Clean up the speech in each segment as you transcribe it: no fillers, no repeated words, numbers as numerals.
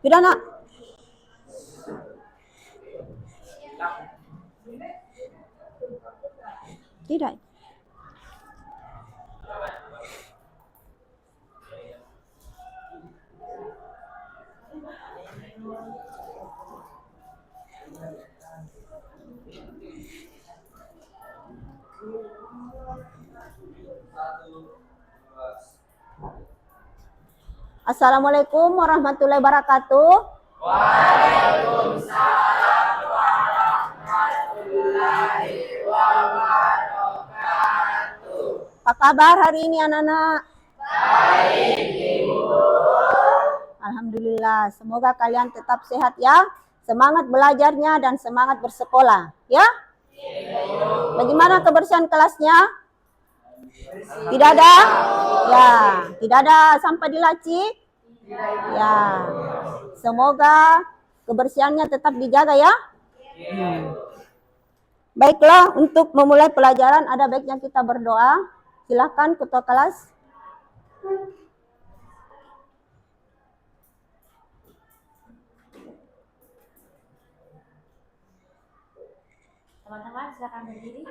Pidana. Tidak. Assalamualaikum warahmatullahi wabarakatuh. Waalaikumsalam warahmatullahi wabarakatuh. Apa kabar hari ini anak-anak? Baik, Ibu. Alhamdulillah, semoga kalian tetap sehat ya. Semangat belajarnya dan semangat bersekolah, ya. Bagaimana kebersihan kelasnya? Tidak ada? Ya, tidak ada sampah di laci? Ya. Semoga kebersihannya tetap dijaga ya. Baiklah, untuk memulai pelajaran ada baiknya kita berdoa. Silakan ketua kelas. Teman-teman silakan berdiri.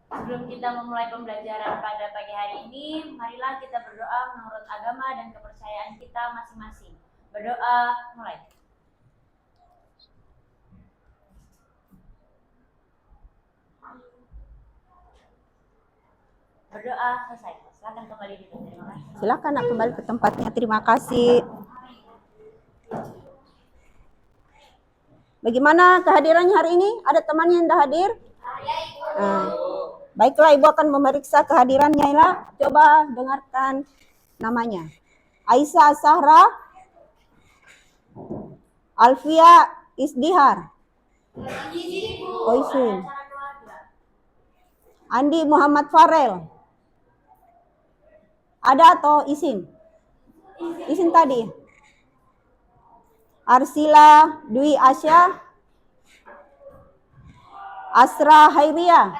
Sebelum kita memulai pembelajaran pada pagi hari ini, marilah kita berdoa menurut agama dan kepercayaan kita masing-masing. Berdoa, mulai. Berdoa selesai. Silakan kembali duduk. Terima kasih. Silakan nak kembali ke tempatnya. Terima kasih. Bagaimana kehadirannya hari ini? Ada temannya yang dah hadir? Baiklah, Ibu akan memeriksa kehadirannya ya. Coba dengarkan namanya. Aisyah Sahra, Alfia Isdihar, Koisun, Andi Muhammad Farel. Ada atau Isin? Isin tadi. Arsila Dwi Asya, Asra Hairia,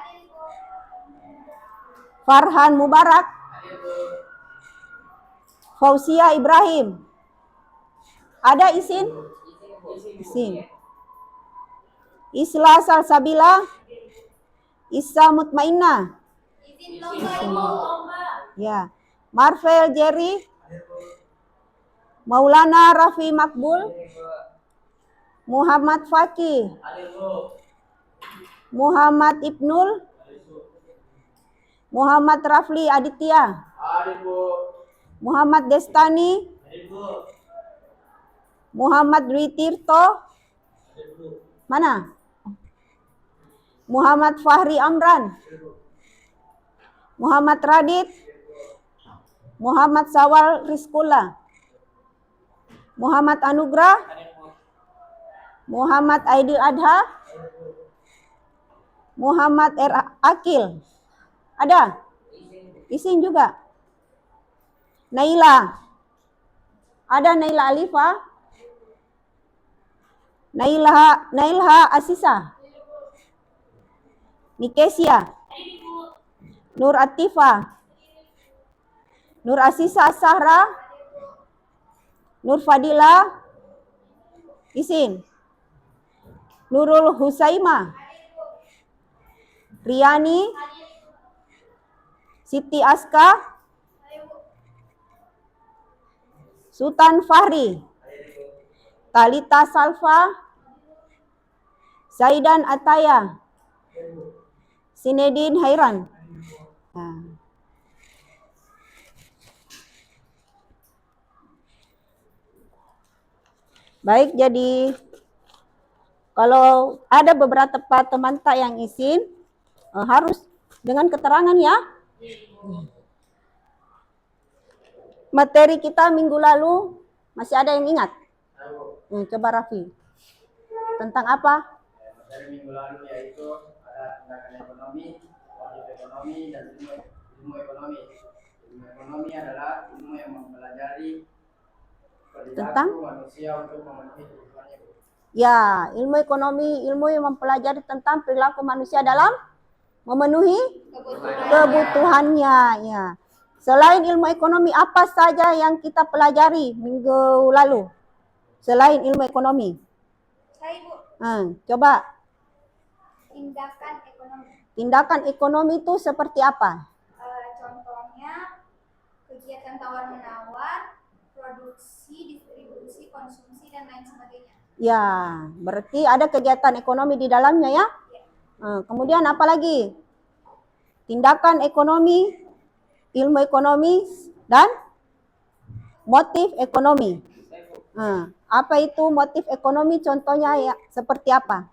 Farhan Mubarak, Fauzia Ibrahim. Ada Isin? Isin. Isla Salsabila, Isa Mutmainah. Ya. Marvel Jerry, Maulana Rafi Makbul, Muhammad Fakih, Muhammad Ibnul, Muhammad Rafli Aditya, Muhammad Destani, Muhammad Dwi Tirto, mana? Muhammad Fahri Amran, Muhammad Radit, Muhammad Sawal Rizkula, Muhammad Anugrah, Muhammad Aidil Adha, Muhammad R. Akil. Ada? Isin juga. Naila. Ada Naila Alifa? Nailha Asisa. Nikesia. Nur Atifa. Nur Asisa Sahra, Nur Fadila, Isin, Nurul Husaima, Riani, Siti Aska, Sultan Fahri, Talita Salfa, Zaidan Ataya, Sinedin Hairan. Baik, jadi kalau ada beberapa teman tak yang Isin, harus dengan keterangan ya. Materi kita minggu lalu masih ada yang ingat? Coba Raffi. Tentang apa? Materi minggu lalu yaitu ada tindakan ekonomi, wajib ekonomi, dan ilmu ekonomi. Ilmu ekonomi adalah ilmu yang mempelajari tentang manusia untuk memenuhi kebutuhannya. Ya, ilmu ekonomi, ilmu yang mempelajari tentang perilaku manusia dalam memenuhi kebutuhannya. Ya. Selain ilmu ekonomi, apa saja yang kita pelajari minggu lalu? Selain ilmu ekonomi. Saya Ibu, Coba. tindakan ekonomi. Tindakan ekonomi itu seperti apa? Contohnya kegiatan tawar-menawar, produksi, distribusi, konsumsi, dan lain sebagainya. Ya, berarti ada kegiatan ekonomi di dalamnya ya? Kemudian apa lagi? Tindakan ekonomi, ilmu ekonomi, dan motif ekonomi. Apa itu motif ekonomi? Contohnya ya seperti apa?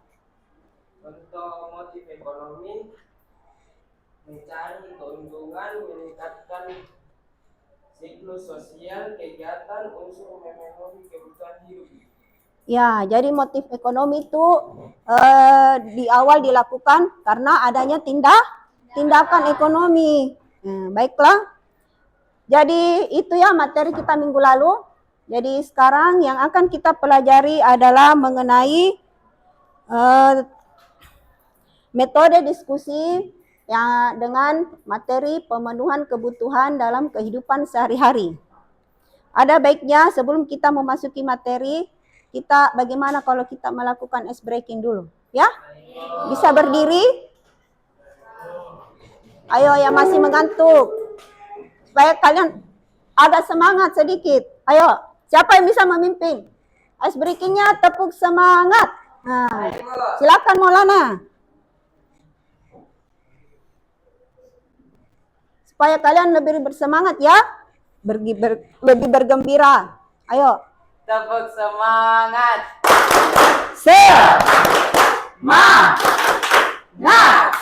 Contoh motif ekonomi mencari keuntungan, meningkatkan siklus sosial, kegiatan unsur memenuhi kebutuhan hidup. Ya, jadi motif ekonomi itu di awal dilakukan karena adanya tindakan ekonomi. Baiklah. Jadi itu ya materi kita minggu lalu. Jadi sekarang yang akan kita pelajari adalah mengenai metode diskusi yang dengan materi pemenuhan kebutuhan dalam kehidupan sehari-hari. Ada baiknya sebelum kita memasuki materi, kita bagaimana kalau kita melakukan ice breaking dulu, ya? Bisa berdiri? Ayo yang masih mengantuk, supaya kalian agak semangat sedikit. Ayo, siapa yang bisa memimpin? Ice breakingnya tepuk semangat. Nah, silakan Maulana. Supaya kalian lebih bersemangat ya, lebih bergembira. Ayo. Tepuk semangat. Semangat.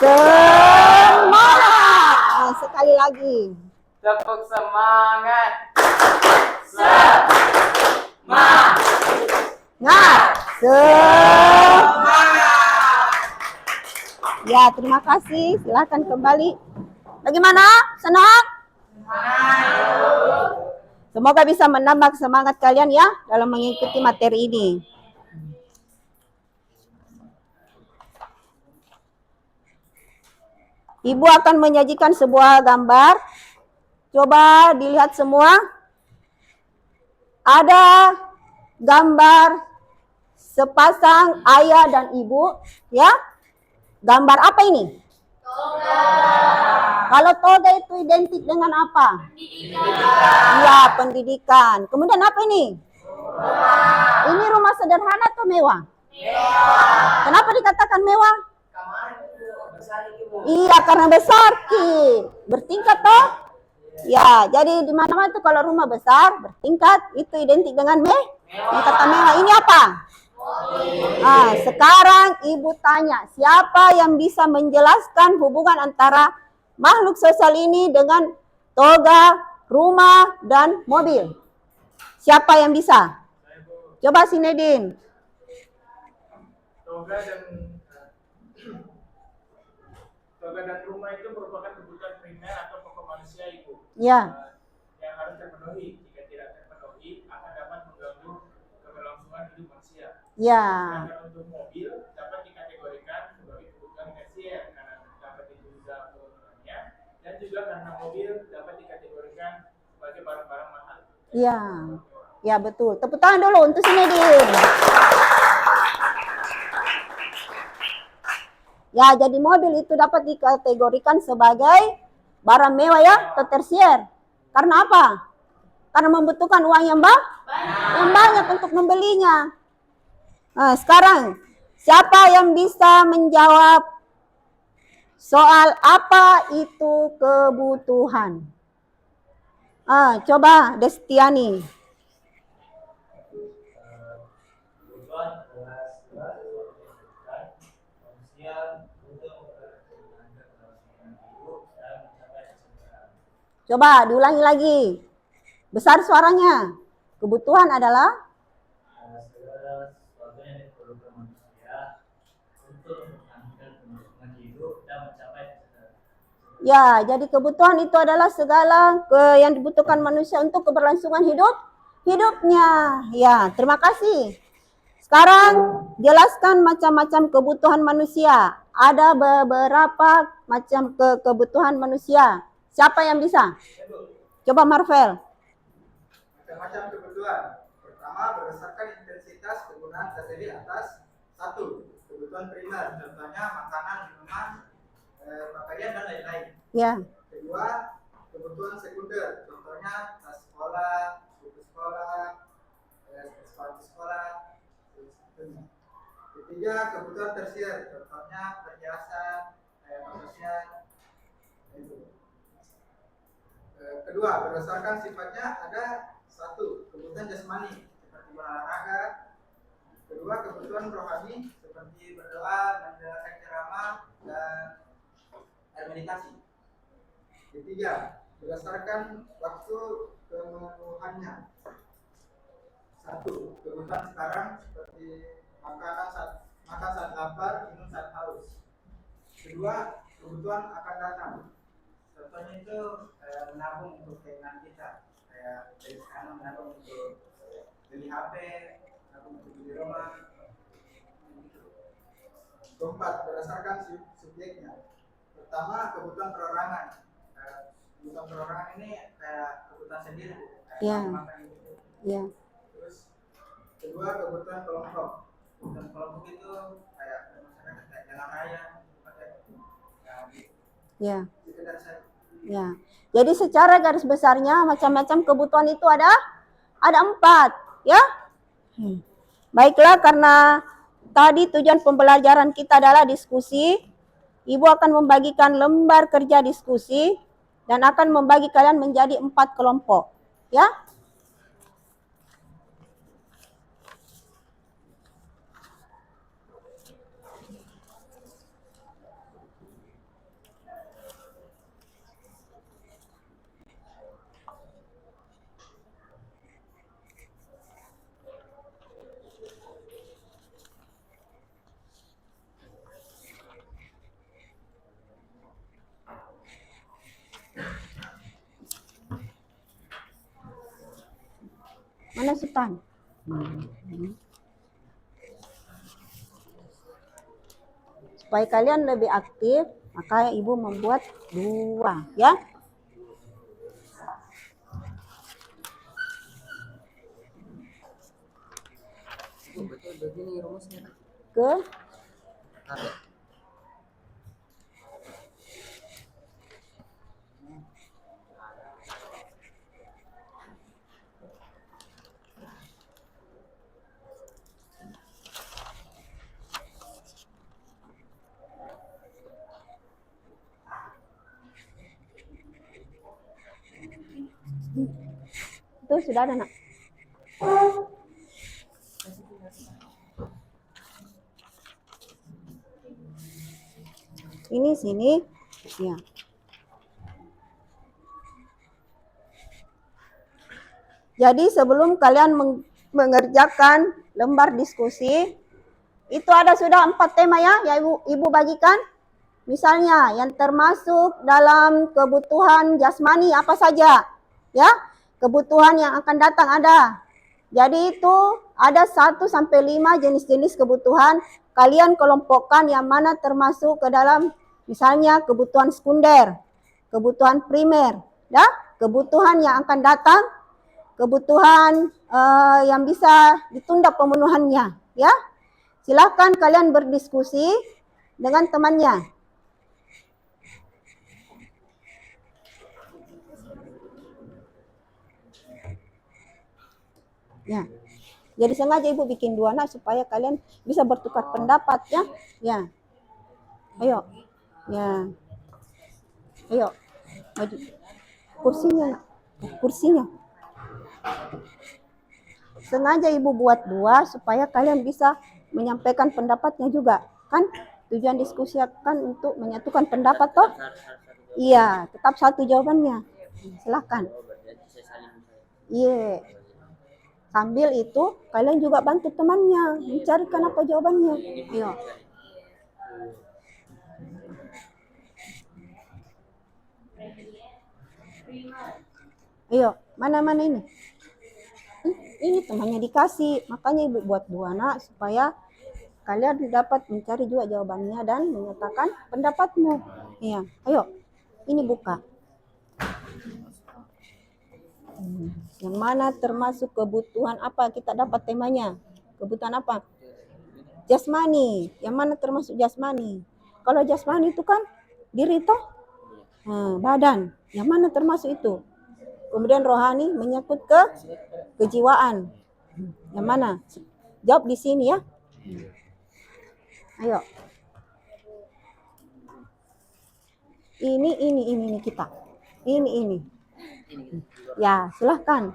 Semangat. Sekali lagi. Tepuk semangat. Ya, terima kasih. Silakan kembali. Bagaimana? Senang? Semoga bisa menambah semangat kalian ya dalam mengikuti materi ini. Ibu akan menyajikan sebuah gambar. Coba dilihat semua. Ada gambar sepasang ayah dan ibu, ya. Gambar apa ini? Toga. Kalau toga itu identik dengan apa? Pendidikan. Iya, pendidikan. Kemudian apa ini? Rumah. Ini rumah sederhana atau mewah? Mewah. Kenapa dikatakan mewah? Besar. Iya, karena besar Ki. Bertingkat toh? Ya, jadi di mana-mana tuh kalau rumah besar bertingkat itu identik dengan kata mewah. Ini apa? Sekarang ibu tanya, siapa yang bisa menjelaskan hubungan antara makhluk sosial ini dengan toga, rumah, dan mobil? Siapa yang bisa? Coba Sinedin. Toga dan rumah itu merupakan kebutuhan primer atau pokok manusia, Ibu. Ya. Yang harus terpenuhi. Jika tidak terpenuhi, akan dapat mengganggu keberlangsungan hidup manusia. Ya. Sedangkan untuk mobil dapat dikategorikan sebagai kebutuhan tersier karena dapat ditunda penggunaannya, dan juga karena mobil dapat dikategorikan sebagai barang-barang mahal. Ya. Ya betul. Tepuk tangan dulu untuk Sinedin. Ya, jadi mobil itu dapat dikategorikan sebagai barang mewah ya, atau tersier. Karena apa? Karena membutuhkan uang yang banyak untuk membelinya. Nah, sekarang siapa yang bisa menjawab soal apa itu kebutuhan? Coba Destiani. Coba diulangi lagi. Besar suaranya. Kebutuhan adalah segala sesuatu yang diperlukan manusia untuk menjalankan kebutuhan hidup dan mencapai kesejahteraan. Ya, jadi kebutuhan itu adalah segala yang dibutuhkan manusia untuk keberlangsungan hidupnya. Ya, terima kasih. Sekarang jelaskan macam-macam kebutuhan manusia. Ada beberapa macam kebutuhan manusia. Siapa yang bisa? Coba Marvel. Macam-macam kebutuhan. Pertama, berdasarkan intensitas kegunaan terjadi atas satu kebutuhan primer, contohnya makanan, minuman, pakaian dan lain-lain. Ya. Kedua, kebutuhan sekunder, contohnya tas sekolah, buku sekolah, sepatu sekolah. Ketiga, kebutuhan tersier, contohnya perhiasan, pakaian, itu. Kedua, berdasarkan sifatnya ada satu kebutuhan jasmani seperti berolahraga. Kedua, kebutuhan rohani seperti berdoa, mendengarkan ceramah dan meditasi. Ketiga, berdasarkan waktu kemenuhannya. Satu, kebutuhan sekarang seperti makan saat lapar, minum saat haus. Kedua, kebutuhan akan datang. Contohnya itu menabung untuk keinginan kita, kayak dari sekarang menabung untuk beli HP, menabung untuk beli rumah. Keempat, berdasarkan subjeknya. Pertama, kebutuhan perorangan. Kebutuhan perorangan ini kayak kebutuhan sendiri, kayak makan gitu. Iya. Terus kedua, kebutuhan kelompok. Kebutuhan kelompok itu kayak masyarakat kayak jalan raya, Ya. Ya. Jadi secara garis besarnya macam-macam kebutuhan itu ada 4, ya. Baiklah, karena tadi tujuan pembelajaran kita adalah diskusi, Ibu akan membagikan lembar kerja diskusi dan akan membagi kalian menjadi 4 kelompok, ya. Mana Sultan? Supaya kalian lebih aktif, maka Ibu membuat 2, ya. Betul begini rumusnya. Ke itu sudah ada, Nak. Ini sini, ya. Jadi sebelum kalian mengerjakan lembar diskusi, itu ada sudah 4 tema ya Ibu bagikan. Misalnya yang termasuk dalam kebutuhan jasmani apa saja, ya. Kebutuhan yang akan datang ada. Jadi itu ada 1 sampai 5 jenis-jenis kebutuhan. Kalian kelompokkan yang mana termasuk ke dalam, misalnya kebutuhan sekunder, kebutuhan primer, ya, kebutuhan yang akan datang, kebutuhan yang bisa ditunda pemenuhannya, ya. Silakan kalian berdiskusi dengan temannya. Ya. Jadi sengaja Ibu bikin 2 Nak supaya kalian bisa bertukar pendapat, ya. Ya. Ayo. Ya. Ayo. Maju. Kursinya, Nak. Kursinya. Sengaja Ibu buat 2 supaya kalian bisa menyampaikan pendapatnya juga. Kan tujuan diskusi kan untuk menyatukan pendapat toh? Iya, tetap satu jawabannya. Silakan. Iya. Sambil itu kalian juga bantu temannya mencarikan apa jawabannya. Ayo. Ayo, mana ini? Ini temannya dikasih, makanya Ibu buat 2 Nak supaya kalian dapat mencari juga jawabannya dan menyatakan pendapatmu. Iya, ayo. Ini buka. Yang mana termasuk kebutuhan apa? Kita dapat temanya. Kebutuhan apa? Jasmani. Yang mana termasuk jasmani? Kalau jasmani itu kan diri toh? Badan. Yang mana termasuk itu? Kemudian rohani menyangkut ke kejiwaan. Yang mana? Jawab di sini ya. Ayo. Ini kita. Ini. Ya, silahkan.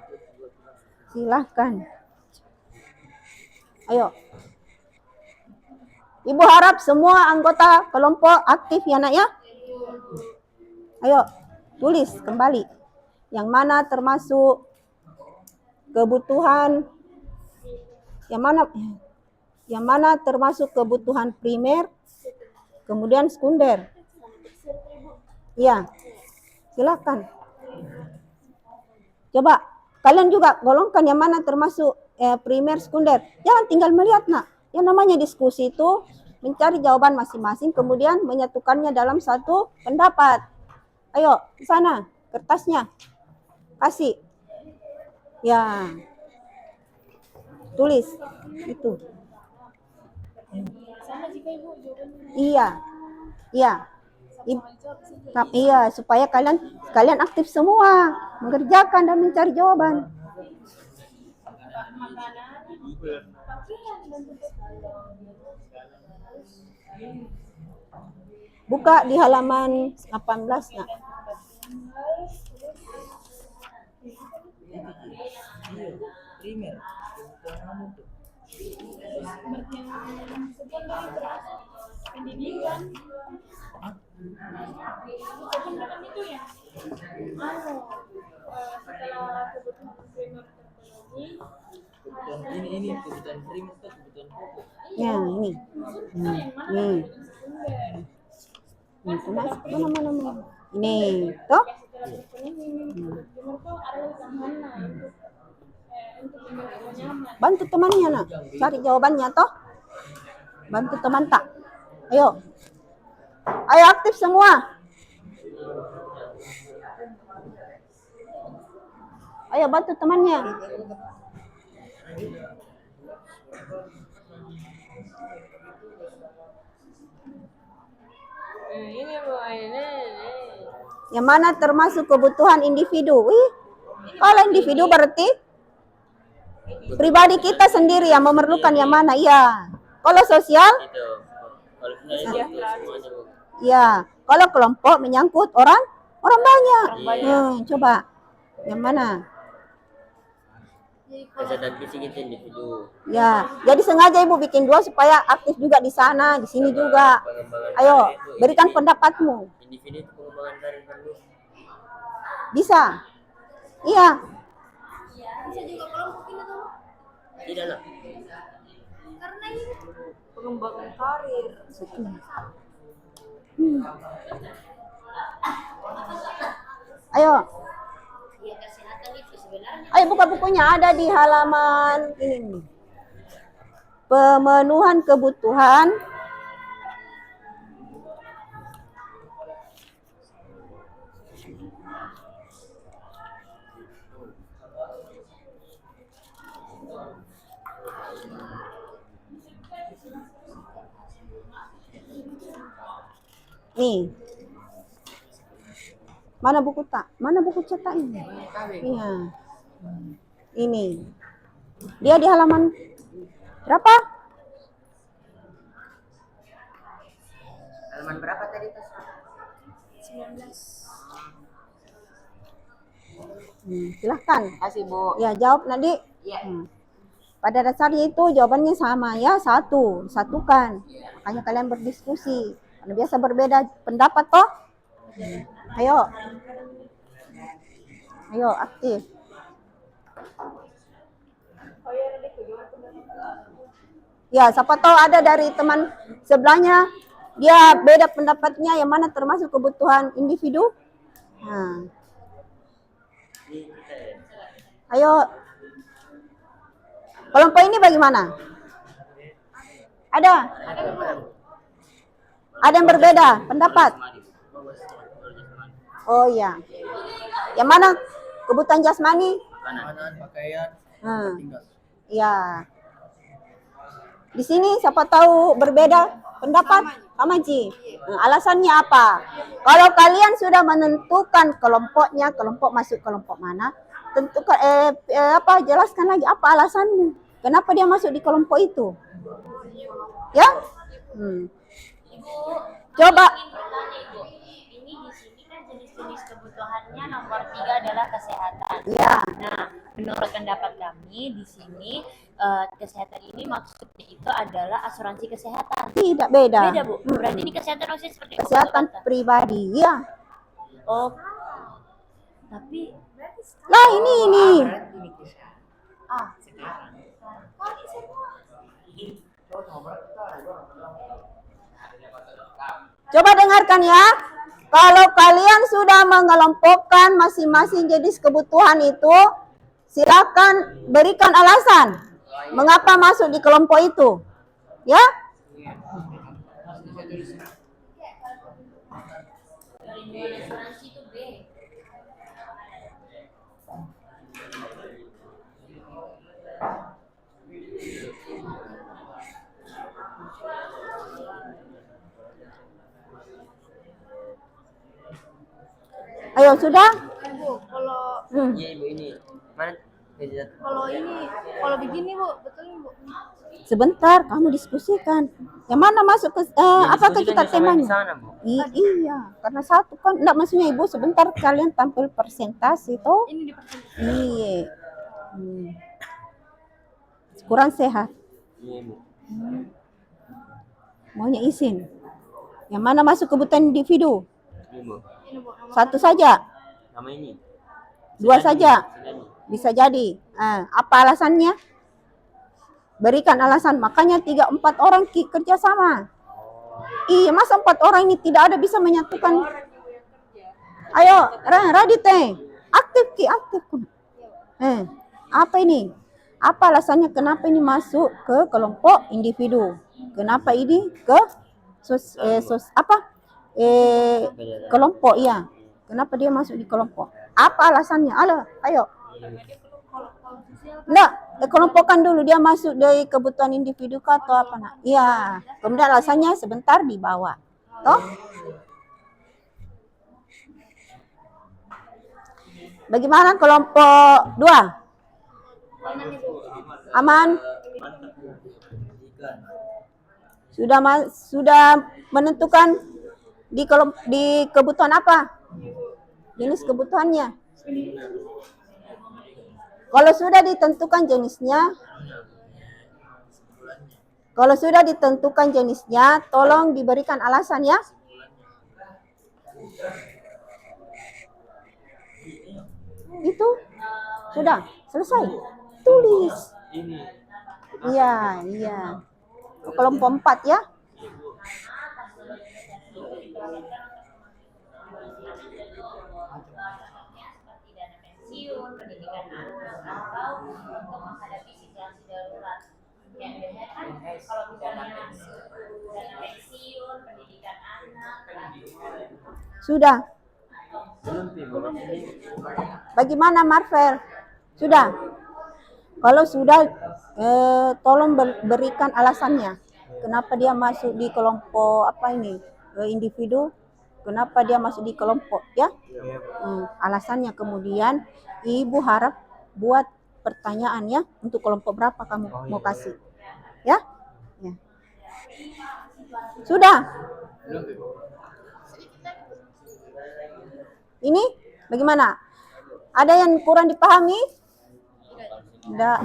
Ayo. Ibu harap semua anggota kelompok aktif ya nak ya. Ayo, tulis kembali. Yang mana termasuk kebutuhan, yang mana termasuk kebutuhan primer, kemudian sekunder. Ya, silakan. Coba kalian juga golongkan yang mana termasuk primer, sekunder. Jangan tinggal melihat nak. Yang namanya diskusi itu mencari jawaban masing-masing, kemudian menyatukannya dalam satu pendapat. Ayo, di sana kertasnya kasih. Ya, tulis itu. Iya. Iya, supaya kalian aktif semua mengerjakan dan mencari jawaban. Buka di halaman 18 nak. Primer. Pendidikan. Itu ya. Setelah kebutuhan primer teknologi. Kebutuhan ini kebutuhan primer atau kebutuhan pokok? Ya, ini. Mana. Ini, toh? Bantu temannya nak, cari jawabannya toh. Bantu teman tak? Ayo aktif semua. Ayo bantu temannya. Yang mana termasuk kebutuhan individu? Kalau individu berarti pribadi kita sendiri yang memerlukan yang mana? Iya. Kalau sosial? Ya. Kalau kelompok menyangkut orang banyak. Coba yang mana? Kesehatan fisik itu individu. Ya, jadi sengaja ibu bikin 2 supaya aktif juga di sana, di sini juga. Ayo, berikan pendapatmu. Individu itu pengembangan karir perlu. Bisa? Iya. Bisa juga kelompok ini tuh. Tidak lah. Karena ini Pengembangan karir. Ayo. Ayo buka bukunya, ada di halaman ini. Pemenuhan kebutuhan nih. Mana buku cetak ini? Iya. Ini. Dia di halaman berapa? Halaman berapa tadi? 19. Silahkan. Kasih Bu. Ya, jawab nanti. Iya. Pada dasarnya itu jawabannya sama ya, satukan. Makanya kalian berdiskusi. Karena biasa berbeda pendapat toh. Ayo aktif. Ya, siapa tahu ada dari teman sebelahnya dia beda pendapatnya, yang mana termasuk kebutuhan individu. Nah. Ayo. Kelompok ini bagaimana? Ada yang berbeda pendapat? Oh iya. Yang mana kebutuhan jasmani? makanan, pakaian, Hmm. tinggal. Ya. Di sini siapa tahu berbeda pendapat, Amaji. Alasannya apa? Kalau kalian sudah menentukan kelompoknya, kelompok masuk kelompok mana, tentukan jelaskan lagi apa alasanmu. Kenapa dia masuk di kelompok itu? Ya? Ibu, Coba. ingin bertanya Ibu. Ini di sini kan jenis-jenis kebutuhannya nomor 3 adalah kesehatan. Ya. Nah, menurut pendapat kami di sini kesehatan ini maksudnya itu adalah asuransi kesehatan. Tidak beda. Beda Bu. Berarti ini kesehatan maksudnya seperti apa, Kesehatan Bu, Tante? pribadi, ya. Oh. Tapi Lah ini. ah, Coba dengarkan ya. Kalau kalian sudah mengelompokkan masing-masing jenis kebutuhan itu, silakan berikan alasan mengapa masuk di kelompok itu. Ya? perlindungan asuransi itu B. Ayo sudah? Bu, kalau Iya ibu ini. Mana? kalau begini Bu, betul Bu. Sebentar, kamu diskusikan. Yang mana masuk ke apakah kita temanya? Sana, Bu. Iya, karena satu kan enggak maksudnya Ibu sebentar kalian tampil presentasi toh. Ini di persen. Iya. Kurang sehat. Iya ibu. Maunya izin. Yang mana masuk kebutuhan individu? Ibu. Ini Bu. Satu saja, Nama ini. dua saja. Sedani. Bisa jadi. Apa alasannya? Berikan alasan. Makanya 3-4 orang kerja sama. Iya, masa 4 orang ini tidak ada bisa menyatukan. Ayo, Radite. Aktif. Apa ini? Apa alasannya kenapa ini masuk ke kelompok individu? Kenapa ini ke kelompok ya? Kenapa dia masuk di kelompok? Apa alasannya? Ayo. Enggak, kelompokkan dulu dia masuk dari kebutuhan individu kah atau apa nak? Iya. Kemudian alasannya sebentar dibawa. Toh? Bagaimana kelompok 2? Aman? Sudah menentukan di kebutuhan apa? Jenis kebutuhannya. Kalau sudah ditentukan jenisnya, tolong diberikan alasan ya. Itu sudah selesai. Tulis. Iya. Kelompok 4 ya. Seperti dana pensiun, pendidikan anak, atau untuk menghadapi situasi darurat. Ya, biasanya kan kalau misalnya dana pensiun, pendidikan anak, Sudah. Bagaimana Marvel? Sudah. Kalau sudah, tolong berikan alasannya. Kenapa dia masuk di kelompok individu? Kenapa dia masuk di kelompok ya? Alasannya kemudian Ibu harap buat pertanyaan ya untuk kelompok berapa kamu mau kasih, ya? Sudah. Ini bagaimana? Ada yang kurang dipahami? Tidak.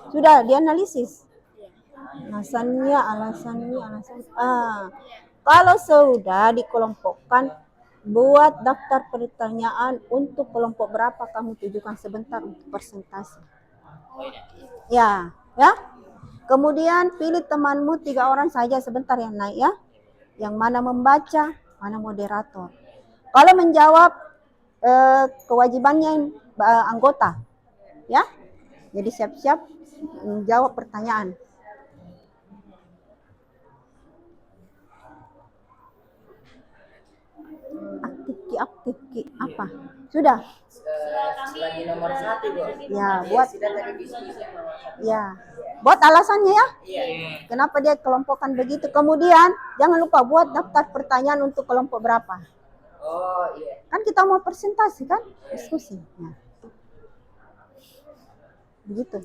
Sudah dianalisis. Alasannya. Kalau sudah dikelompokkan, buat daftar pertanyaan untuk kelompok berapa kamu tujukan sebentar untuk presentasi. Ya. Kemudian pilih temanmu 3 orang saja sebentar yang naik ya. Yang mana membaca, mana moderator. Kalau menjawab kewajibannya anggota, ya. Jadi siap-siap menjawab pertanyaan. Apa? Sudah? Lagi nomor 1 Bu. Ya, buat Sudah tadi diskusi nomor 1. ya. Buat alasannya ya. Iya. Kenapa dia kelompokkan begitu? Kemudian jangan lupa buat daftar pertanyaan untuk kelompok berapa. Oh iya. Kan kita mau presentasi kan? Diskusi. Ya. Begitu.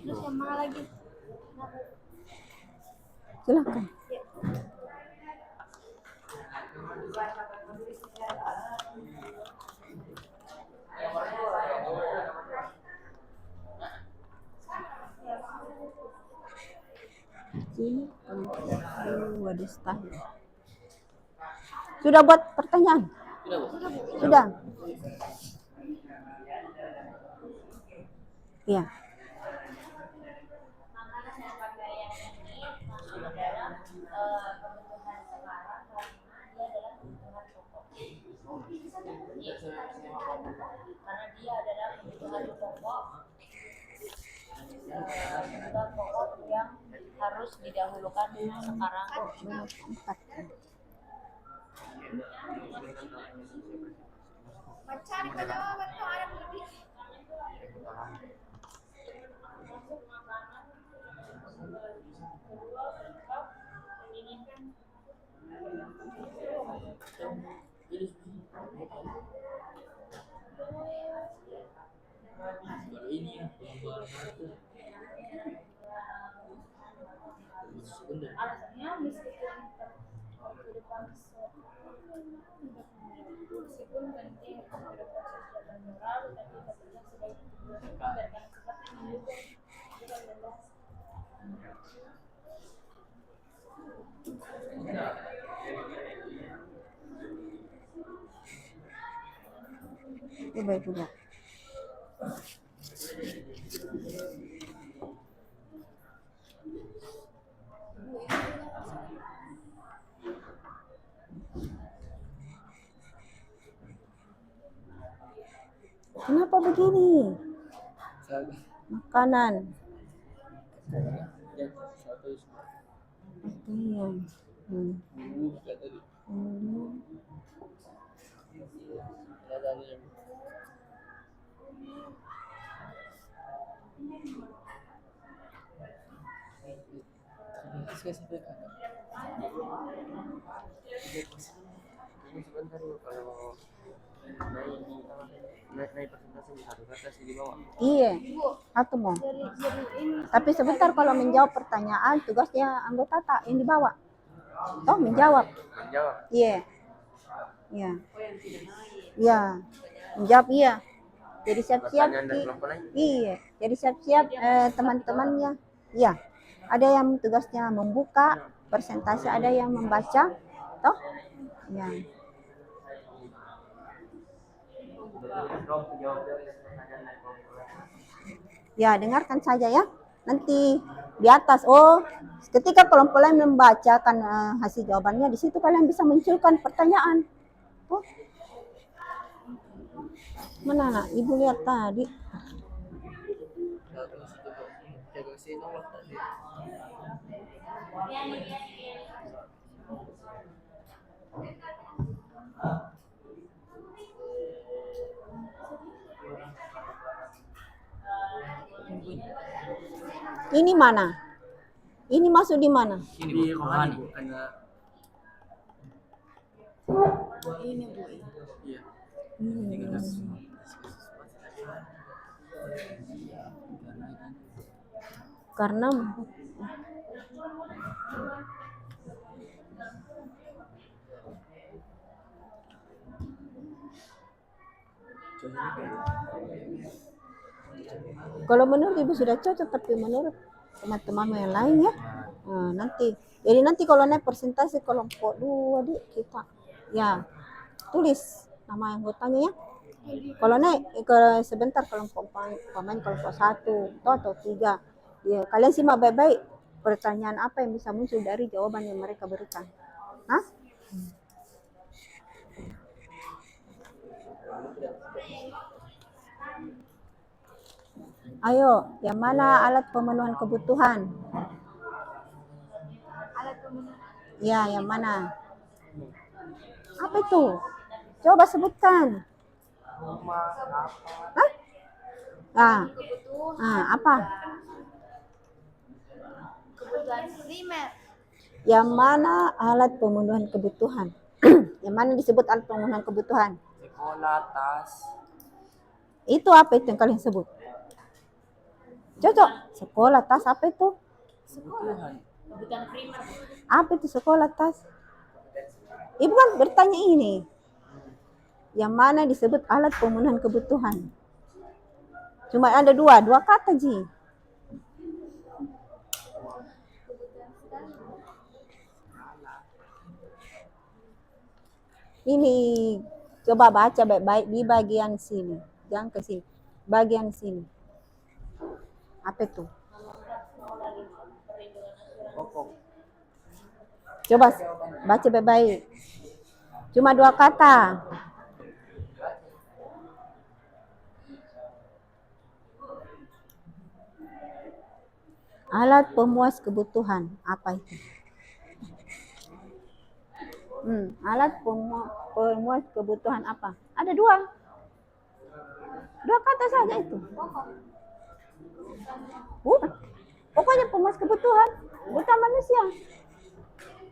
Terus yang mana lagi? Silakan. Ini wadah style. Sudah buat pertanyaan? Sudah. Iya. Makanan dan pakaian ini masuk dalam kebutuhan sekarang karena dia adalah kebutuhan pokok. Iya, karena dia adalah kebutuhan pokok. Kebutuhan pokok yang harus didahulukan sekarang. Mencari jawaban tuh ada lebih. Kalau ini ya, nomor 1. Sebentar. Alasannya meskipun kehidupan meskipun penting kepada proses dan moral, tapi tetapnya sebagai kebutuhan dan sifat yang mendukung bukan bebas. Itu baik juga. Kenapa begini? Makanan. Ya, 1. Pakaian. Tadi. Sebentar kalau naik persentase di satu kertas di bawah. Iya, satu mau. Tapi sebentar kalau menjawab pertanyaan, tugasnya anggota tak yang dibawa. Toh menjawab. Menjawab. Iya. Iya. Iya. Menjawab iya. Jadi siap-siap. Pertanyaan dari kelompok lain. Iya. Jadi siap-siap teman-temannya. Iya. Ada yang tugasnya membuka persentase ada yang membaca, toh? Ya. Ya, dengarkan saja ya. Nanti di atas, ketika kelompok lain membacakan hasil jawabannya, di situ kalian bisa munculkan pertanyaan. Oh, mana nak? Ibu lihat tadi. Ini mana? Ini masuk di mana? Ini rohani karena Ini Bu. iya. Karena kalau menurut Ibu sudah cocok, tapi menurut teman-teman yang lain ya, nanti. Jadi nanti kalau naik persentase kelompok 2 kita, ya tulis nama anggotanya ya. Kalau naik sebentar kelompok pemain kelompok 1 atau 3, ya kalian simak baik-baik pertanyaan apa yang bisa muncul dari jawaban yang mereka berikan. Hah? Ayo, yang mana alat pemenuhan kebutuhan? Alat pemenuhan. Ya, yang mana? Apa itu? Coba sebutkan. Hah? Apa? Kebutuhan primer. Yang mana alat pemenuhan kebutuhan? Yang mana disebut alat pemenuhan kebutuhan? Sekolah, tas. Itu apa itu yang kalian sebut? Cocok. Sekolah, tas, apa itu? Kebutuhan. Kebutuhan primer. Apa itu sekolah, tas? Ibu kan bertanya ini. Yang mana disebut alat pemenuhan kebutuhan? Cuma ada dua kata Ji. Ini coba baca baik-baik di bagian sini. Jangan ke sini. Bagian sini. Apa itu? Coba baca baik-baik. Cuma 2 kata. Alat pemuas kebutuhan. Apa itu? Alat pemuas kebutuhan apa? Ada 2. 2 kata saja itu. Pokoknya pemuas kebutuhan kebutuhan manusia.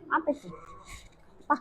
Apa itu? Apa?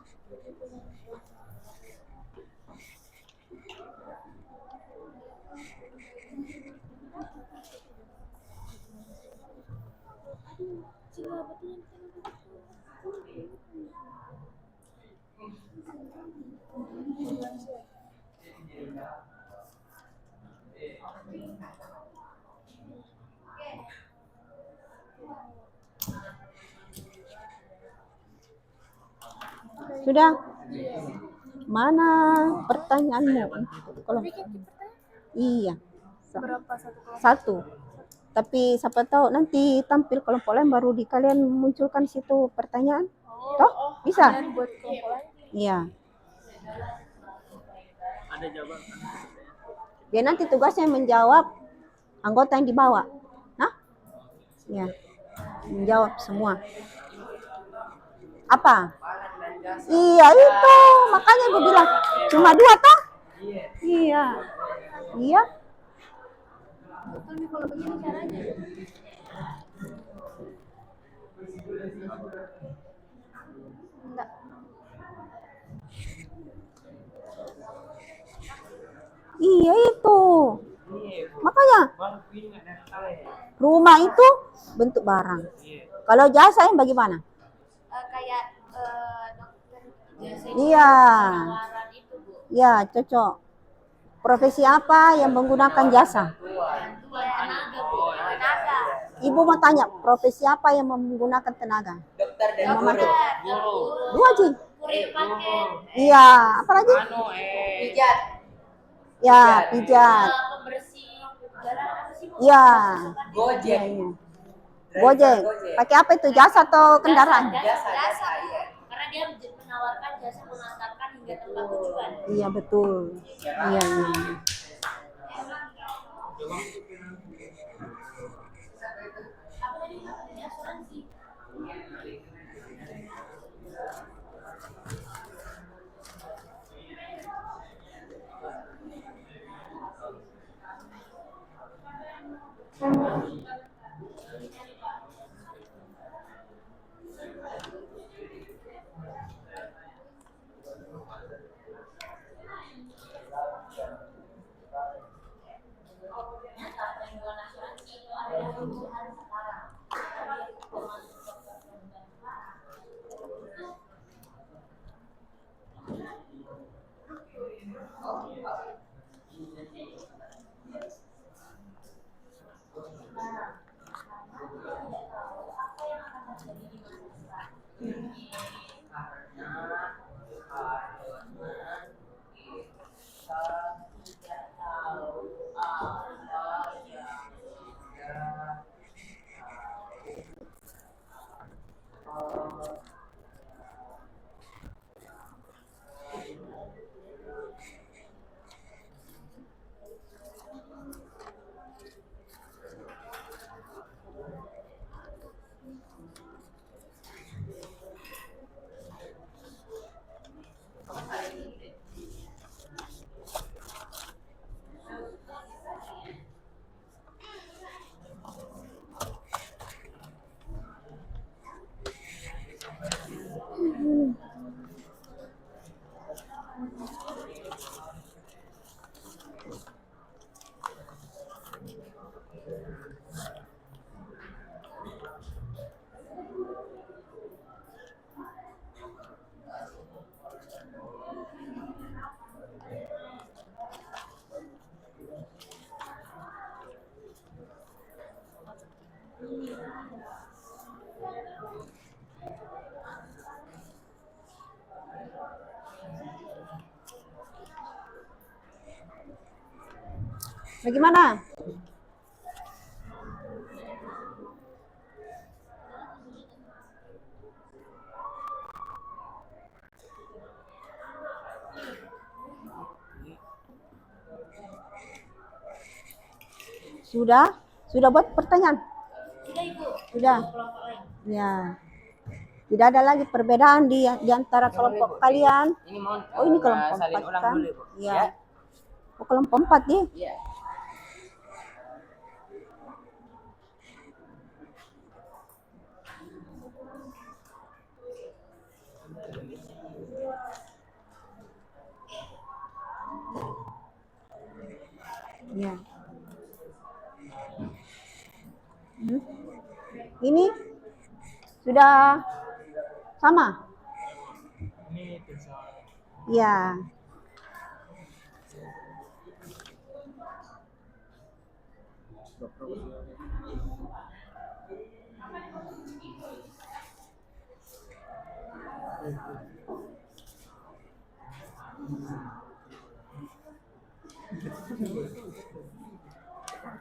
Sudah? Mana pertanyaanmu? Kalau iya. Berapa satu kelompok? 1. Tapi siapa tahu nanti tampil kelompok lain baru kalian munculkan situ pertanyaan. Toh? Bisa? Dan buat kelompok lain. Iya. Ada jawaban. Dia nanti tugasnya menjawab anggota yang dibawa. Nah? Ya. Menjawab semua. Apa? Iya itu. Makanya gue bilang cuma 2 toh? Iya. Iya. Betul nih kalau begini caranya. Enggak. Iya itu. Makanya rumah itu bentuk barang. Kalau jasa yang bagaimana? Kayak dokter. Iya. Iya, cocok. Profesi apa yang menggunakan jasa? Tenaga. Ibu mau tanya, profesi apa yang menggunakan tenaga? dokter dan Mama guru. Dua Ji. Kurir paket. Iya, apa lagi? Pijat. Ya, pijat. Pembersih jalan apa sih? Bu? Iya. Gojek. Iya. Driver Gojek. Pakai apa itu? Jasa atau kendaraan? Jasa, iya. Karena dia menawarkan jasa mengantarkan hingga tempat tujuan. Iya, betul. Iya, iya. Apa tadi? Ini asuransi. Bagaimana? Sudah? Sudah buat pertanyaan? Sudah Ibu. Sudah. Kelompok lain. Ya. Tidak ada lagi perbedaan di antara kelompok kalian. Ini mohon Oh, ini kelompok salin 4 ulang kan? dulu, Bu. Iya. Oh, kelompok 4 nih. Iya. Iya. Ini sudah sama? Iya.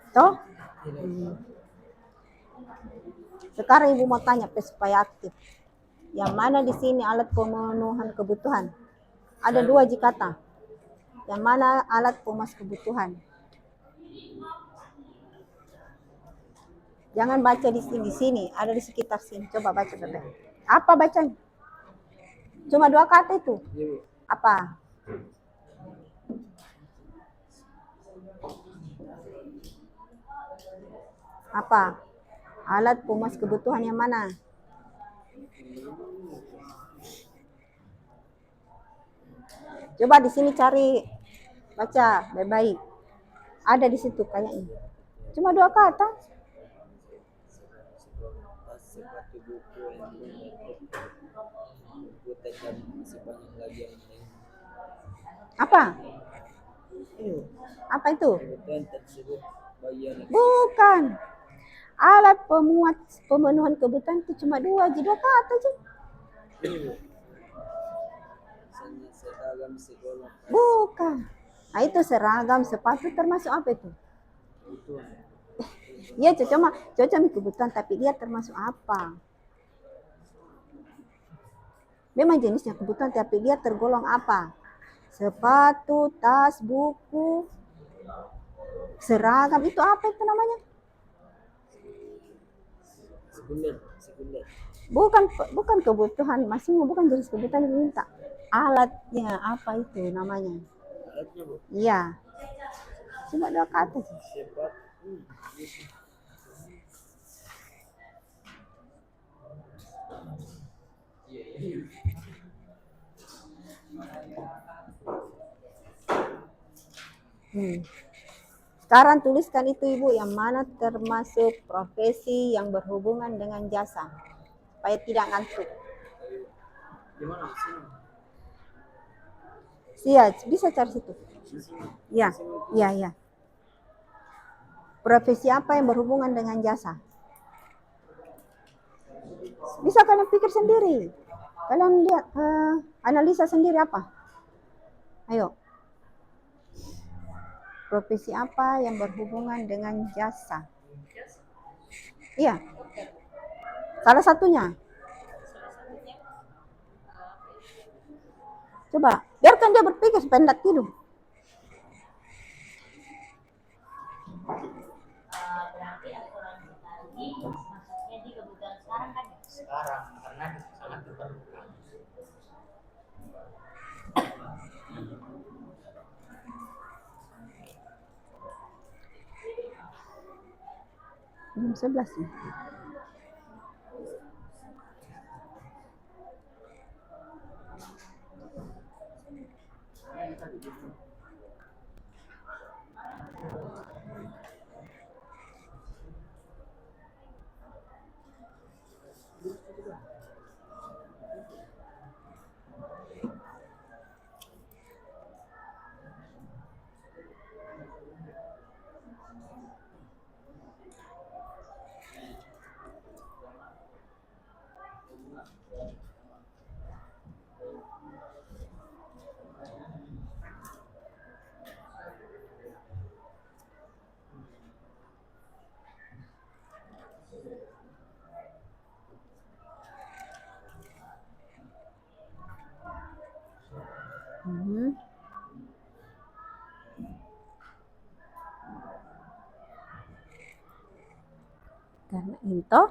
Toh? Sekarang Ibu mau tanya supaya aktif. Yang mana di sini alat pemenuhan kebutuhan? Ada 2 kata. Yang mana alat pemas kebutuhan? Jangan baca di sini, ada di sekitar sini. Coba baca, Bebe. Apa bacanya? Cuma 2 kata itu. Apa? Apa? Alat pemas kebutuhan yang mana? Coba di sini cari, baca baik-baik. Ada di situ kayaknya. Cuma 2 kata. Seperti buku yang buku teks dan masih banyak lagi yang lain. Apa? Apa itu? Kebutuhan tersebut bagian Bukan. Alat pemuat pemenuhan kebutuhan itu cuma dua kata aja. Misalnya seragam, sekolah, Bukan. Nah itu seragam, sepatu termasuk apa itu? kebutuhan. Iya cuma kebutuhan, tapi dia termasuk apa? Memang jenisnya kebutuhan, tapi dia tergolong apa? Sepatu, tas, buku, seragam, itu apa itu namanya? Sekunder. Bukan kebutuhan, masihnya bukan jenis kebutuhan yang minta. Alatnya apa itu namanya? Alatnya bu, Iya. Cuma dua kata sih. sepatu. Sekarang tuliskan itu Ibu, yang mana termasuk profesi yang berhubungan dengan jasa, supaya tidak ngantuk. Gimana sini? Iya, bisa cari situ. Iya. Profesi apa yang berhubungan dengan jasa? Bisa kalian pikir sendiri. Kalian lihat, analisa sendiri apa? Ayo. Profesi apa yang berhubungan dengan jasa? Iya. Salah satunya. Coba, biarkan dia berpikir supaya tidak tidur. Berarti aku lanjut lagi, maksudnya di kebutuhan sekarang kan? Sekarang karena sangat diperlukan. Jam 11 nih. Karena itu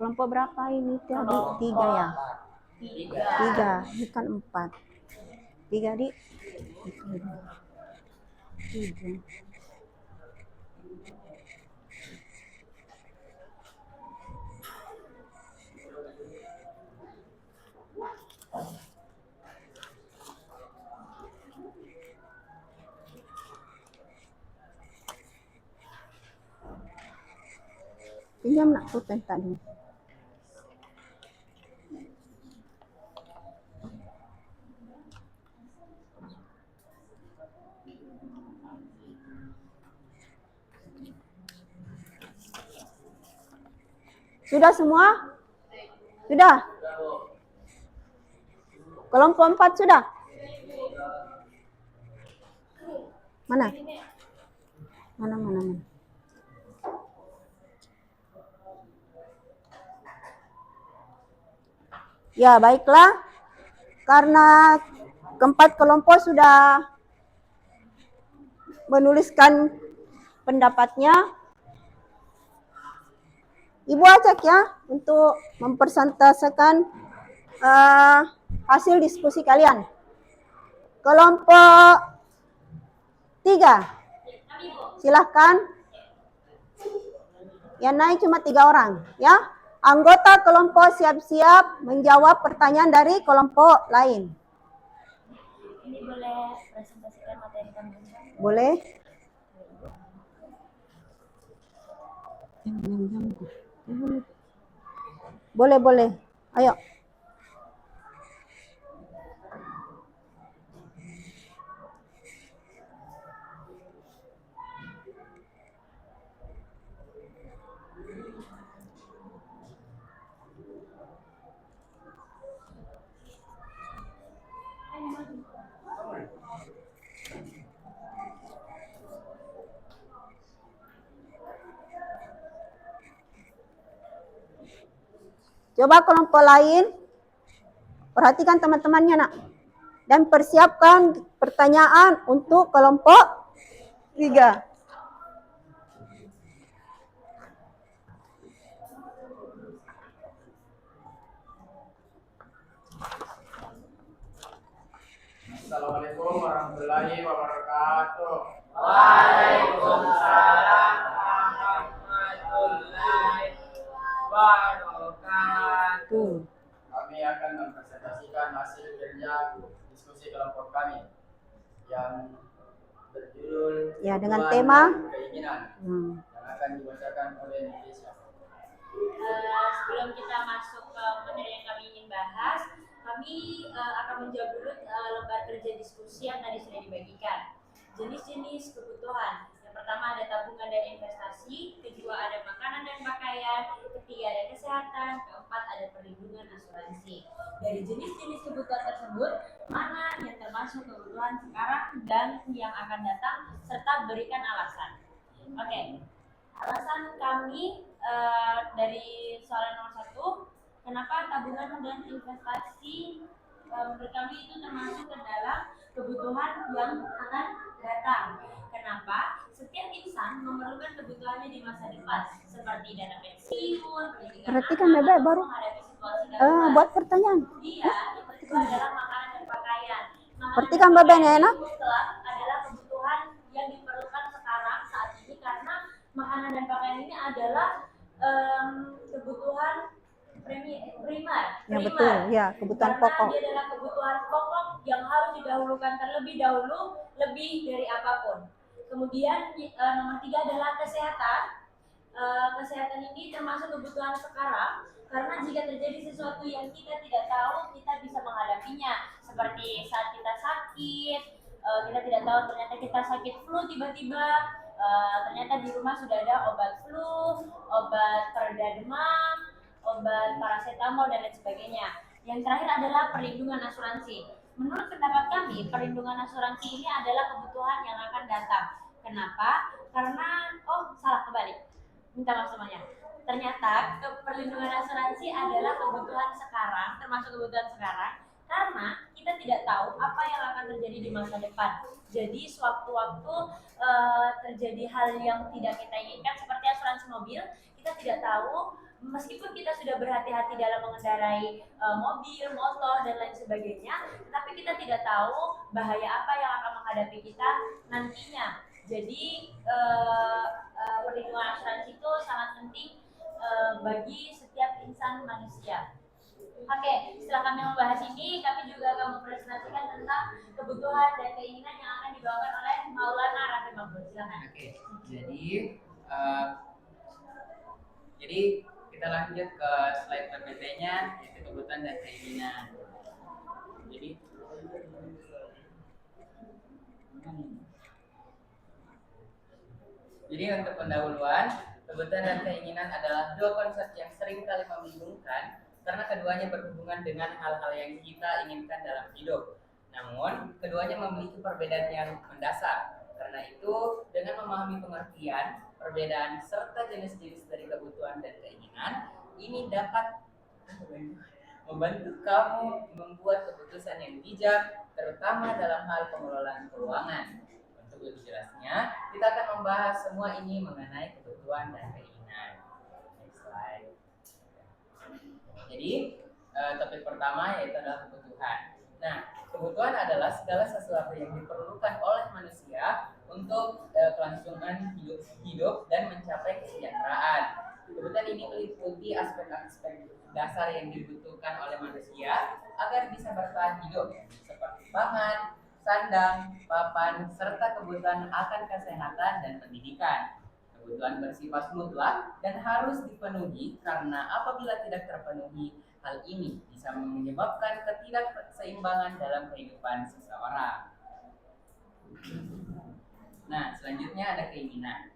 kelompok berapa ini tadi? 3 ya? 3, bukan 4. 3 di 3. Pinjam nak pulpen tadi. Sudah semua? Sudah? Kelompok 4 sudah? Mana? Mana? Ya, baiklah. Karena keempat kelompok sudah menuliskan pendapatnya, Ibu ajak ya untuk mempersentasekan hasil diskusi kalian. Kelompok 3, silahkan. Yang naik cuma 3 orang, ya. Anggota kelompok siap-siap menjawab pertanyaan dari kelompok lain. Ini boleh presentasikan materi kami? Boleh. Boleh. Ayo. Coba kelompok lain, perhatikan teman-temannya nak. Dan persiapkan pertanyaan untuk kelompok 3. Assalamualaikum warahmatullahi wabarakatuh. Waalaikumsalam warahmatullahi wabarakatuh. Kami akan mempresentasikan hasil kerja diskusi kelompok kami yang berjudul Ya, dengan Tujuan tema dan Keinginan yang akan dibacakan oleh Indonesia. Sebelum kita masuk ke materi yang kami ingin bahas, kami akan menjawab dulu lembar kerja diskusi yang tadi sudah dibagikan. Jenis-jenis kebutuhan. Yang pertama ada tabungan dan investasi, kedua ada makanan dan pakaian, ketiga ada kesehatan, keempat ada perlindungan asuransi. Dari jenis-jenis kebutuhan tersebut, mana yang termasuk kebutuhan sekarang dan yang akan datang, serta berikan alasan. Oke. Alasan kami dari soal nomor 1, kenapa tabungan dan investasi menurut kami itu termasuk ke dalam kebutuhan yang akan datang. Kenapa? Setiap insan memerlukan kebutuhannya di masa depan, seperti dana pensiun, pendidikan Perhatikan anak, Bebe atau baru menghadapi situasi darurat. buat pertanyaan. Dia itu adalah makanan dan pakaian. Makanan Perhatikan dan Bebe pakaian ya, Enak. itu adalah kebutuhan yang diperlukan sekarang saat ini, karena makanan dan pakaian ini adalah kebutuhan primer. Ya betul, ya kebutuhan Karena pokok. dia adalah kebutuhan pokok yang harus didahulukan terlebih dahulu, lebih dari apapun. Kemudian nomor 3 adalah kesehatan. Kesehatan ini termasuk kebutuhan sekarang, karena jika terjadi sesuatu yang kita tidak tahu, kita bisa menghadapinya. Seperti saat kita sakit, kita tidak tahu ternyata kita sakit flu tiba-tiba, ternyata di rumah sudah ada obat flu, obat pereda demam, obat paracetamol dan lain sebagainya. Yang terakhir adalah perlindungan asuransi. Menurut pendapat kami, perlindungan asuransi ini adalah kebutuhan yang akan datang. Kenapa? Karena salah kebalik. Minta maaf semuanya. Ternyata perlindungan asuransi adalah kebutuhan sekarang, termasuk kebutuhan sekarang, karena kita tidak tahu apa yang akan terjadi di masa depan. Jadi sewaktu-waktu terjadi hal yang tidak kita inginkan, seperti asuransi mobil, kita tidak tahu. Meskipun kita sudah berhati-hati dalam mengendarai mobil, motor, dan lain sebagainya, tapi kita tidak tahu bahaya apa yang akan menghadapi kita nantinya. Jadi perlindungan asuransi itu sangat penting bagi setiap insan manusia. Oke, setelah kami membahas ini, kami juga akan mempresentasikan tentang kebutuhan dan keinginan yang akan dibawakan oleh Maulana Rafi Mahmud. Silakan. Oke, jadi Jadi kita lanjut ke slide berikutnya, yaitu kebutuhan dan keinginan. Jadi untuk pendahuluan, kebutuhan dan keinginan adalah dua konsep yang sering kali membingungkan karena keduanya berhubungan dengan hal-hal yang kita inginkan dalam hidup. Namun, keduanya memiliki perbedaan yang mendasar. Karena itu, dengan memahami pengertian, perbedaan serta jenis-jenis dari kebutuhan dan keinginan, ini dapat membantu kamu membuat keputusan yang bijak, terutama dalam hal pengelolaan keuangan. Untuk lebih jelasnya, kita akan membahas semua ini mengenai kebutuhan dan keinginan. Next slide. Jadi, topik pertama yaitu adalah kebutuhan. Nah, kebutuhan adalah segala sesuatu yang diperlukan oleh manusia untuk kelangsungan hidup dan mencapai kesejahteraan. Kebutuhan ini meliputi aspek-aspek dasar yang dibutuhkan oleh manusia agar bisa bertahan hidup, seperti pangan, sandang, papan, serta kebutuhan akan kesehatan dan pendidikan. Kebutuhan bersifat mutlak dan harus dipenuhi karena apabila tidak terpenuhi, hal ini bisa menyebabkan ketidakseimbangan dalam kehidupan seseorang. Nah, selanjutnya ada keinginan.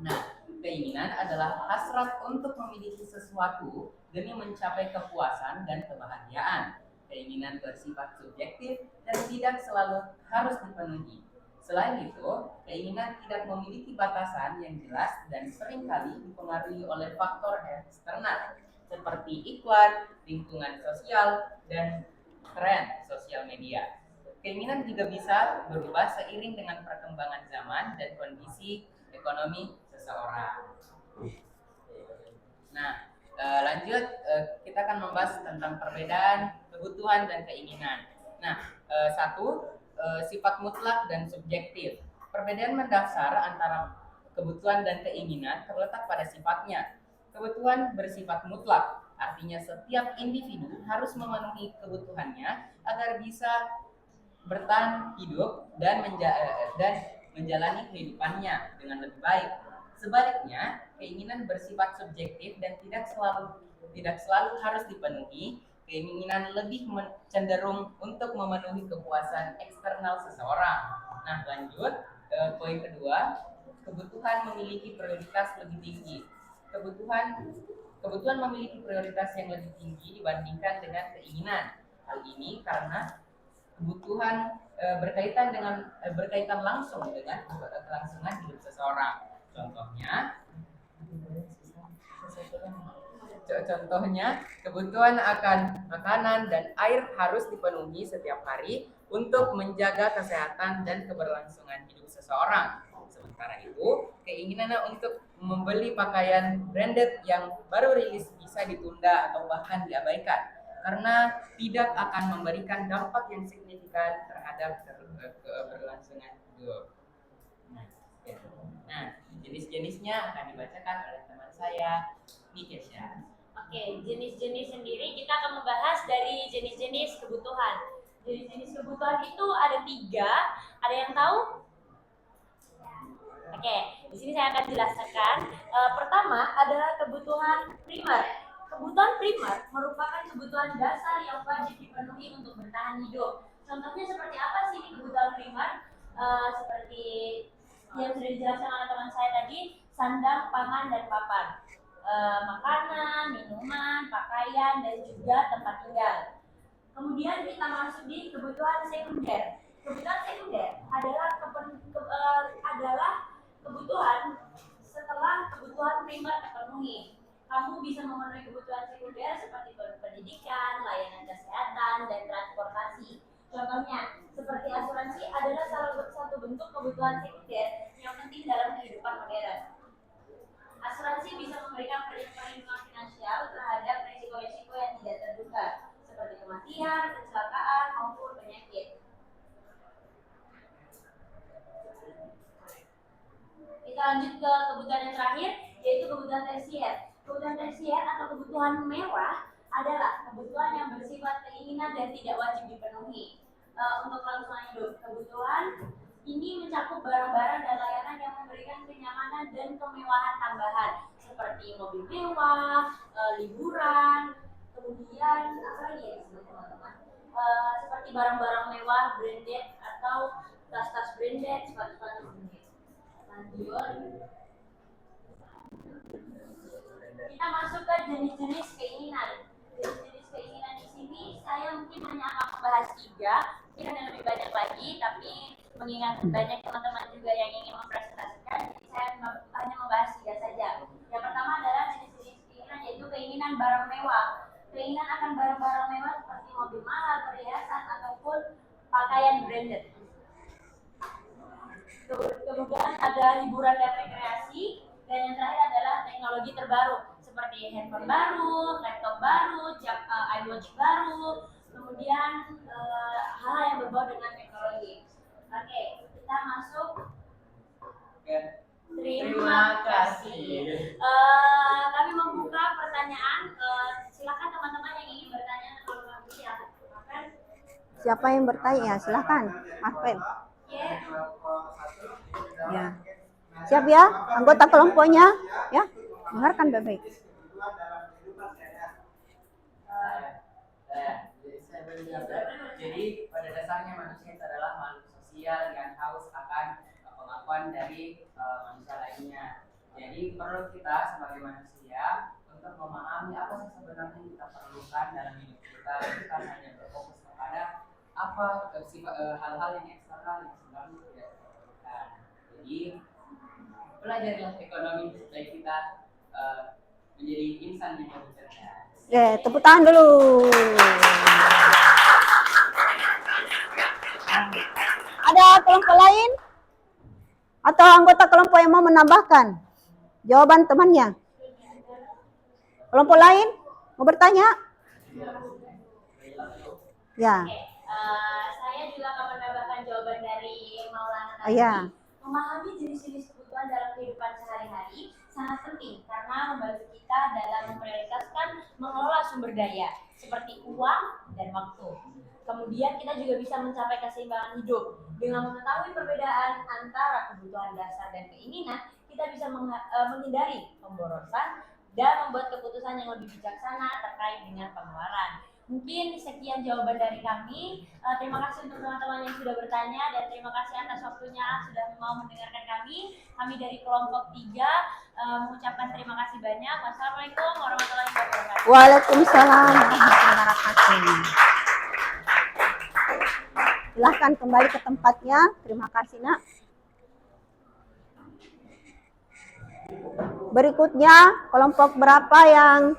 Nah, keinginan adalah hasrat untuk memiliki sesuatu demi mencapai kepuasan dan kebahagiaan. Keinginan bersifat subjektif dan tidak selalu harus dipenuhi. Selain itu, keinginan tidak memiliki batasan yang jelas dan seringkali dipengaruhi oleh faktor eksternal seperti iklan, lingkungan sosial, dan tren sosial media. Keinginan juga bisa berubah seiring dengan perkembangan zaman dan kondisi ekonomi seseorang. Nah, lanjut kita akan membahas tentang perbedaan kebutuhan dan keinginan. Nah, sifat mutlak dan subjektif. Perbedaan mendasar antara kebutuhan dan keinginan terletak pada sifatnya. Kebutuhan bersifat mutlak, artinya setiap individu harus memenuhi kebutuhannya agar bisa bertahan hidup dan menjalani kehidupannya dengan lebih baik. Sebaliknya, keinginan bersifat subjektif dan tidak selalu harus dipenuhi. Keinginan lebih cenderung untuk memenuhi kepuasan eksternal seseorang. Nah, lanjut poin kedua, kebutuhan memiliki prioritas lebih tinggi. Kebutuhan memiliki prioritas yang lebih tinggi dibandingkan dengan keinginan. Hal ini karena kebutuhan berkaitan langsung dengan kelangsungan hidup seseorang. Contohnya, kebutuhan akan makanan dan air harus dipenuhi setiap hari untuk menjaga kesehatan dan keberlangsungan hidup seseorang. Sementara itu, keinginan untuk membeli pakaian branded yang baru rilis bisa ditunda atau bahkan diabaikan karena tidak akan memberikan dampak yang signifikan terhadap keberlangsungan hidup. Nah, jenis-jenisnya akan dibacakan oleh teman saya, Nikesha. Oke, jenis-jenis sendiri kita akan membahas dari jenis-jenis kebutuhan. Jenis-jenis kebutuhan itu ada 3. Ada yang tahu? Oke, di sini saya akan jelaskan. Pertama adalah kebutuhan primer. Kebutuhan primer merupakan kebutuhan dasar yang wajib dipenuhi untuk bertahan hidup. Contohnya seperti apa sih kebutuhan primer? Seperti yang sudah dijelaskan oleh teman saya tadi, sandang, pangan, dan papan. Makanan, minuman, pakaian, dan juga tempat tinggal. Kemudian kita masuk di kebutuhan sekunder. Kebutuhan sekunder adalah kebutuhan setelah kebutuhan primer terpenuhi. Kamu bisa memenuhi kebutuhan sekunder seperti pendidikan, layanan kesehatan, dan transportasi. Contohnya, seperti asuransi adalah salah satu bentuk kebutuhan sekunder yang penting dalam kehidupan modern. Asuransi bisa memberikan perlindungan finansial terhadap risiko-risiko yang tidak terduga, seperti kematian, kecelakaan, maupun penyakit. Kita lanjut ke kebutuhan yang terakhir, yaitu kebutuhan tersier. Kebutuhan tersier atau kebutuhan mewah adalah kebutuhan yang bersifat keinginan dan tidak wajib dipenuhi. Untuk kelangsungan hidup, kebutuhan ini mencakup barang-barang dan layanan yang memberikan kenyamanan dan kemewahan tambahan, seperti mobil mewah, liburan, kemudian apa lagi ya teman-teman? Seperti barang-barang mewah, branded atau tas-tas branded, sepatu-sepatu branded. Lanjut, kita masuk ke jenis-jenis keinginan. Jenis-jenis keinginan di sini saya mungkin hanya akan membahas 3, mungkin ada lebih banyak lagi, tapi mengingat banyak teman-teman juga yang ingin mempresentasikan, jadi saya hanya membahas 3 saja. Yang pertama adalah jenis-jenis keinginan, yaitu keinginan barang mewah. Keinginan akan barang-barang mewah seperti mobil mahal, perhiasan, ataupun pakaian branded. Kemudian ada hiburan dan rekreasi, dan yang terakhir adalah teknologi terbaru seperti handphone baru, laptop baru, iWatch baru, kemudian hal yang berbau dengan teknologi. Oke, kita masuk. Terima kasih. Kami membuka pertanyaan. Silakan teman-teman yang ingin bertanya kalau kami silakan. Siapa yang bertanya? Silakan, Marvel. Ya. Siap ya, anggota kelompoknya, ya. Dengarkan baik-baik. Jadi pada dasarnya manusia itu adalah makhluk sosial yang haus akan pengakuan dari manusia lainnya. Jadi perlu kita sebagai manusia untuk memahami apa sih sebenarnya yang kita perlukan dalam hidup kita, bukan hanya berfokus kepada apa hal-hal yang eksternal yang sebenarnya tidak diperlukan. Jadi pelajarilah ekonomi supaya kita menjadi insan yang lebih cerdas. Tepuk tangan dulu. Ada kelompok lain? Atau anggota kelompok yang mau menambahkan jawaban temannya? Kelompok lain mau bertanya? Ya. Saya juga akan menambahkan jawaban dari Maulana tadi. Iya. Memahami jenis-jenis kebutuhan dalam kehidupan sehari-hari sangat penting karena membantu kita dalam memprioritaskan mengelola sumber daya seperti uang dan waktu. Kemudian kita juga bisa mencapai keseimbangan hidup. Dengan mengetahui perbedaan antara kebutuhan dasar dan keinginan, kita bisa menghindari pemborosan dan membuat keputusan yang lebih bijaksana terkait dengan pengeluaran. Mungkin sekian jawaban dari kami. Terima kasih untuk teman-teman yang sudah bertanya dan terima kasih atas waktunya sudah mau mendengarkan kami. Kami dari kelompok 3 mengucapkan terima kasih banyak. Wassalamualaikum warahmatullahi wabarakatuh. Waalaikumsalam warahmatullahi wabarakatuh. Silahkan kembali ke tempatnya. Terima kasih, Nak. Berikutnya, kelompok berapa yang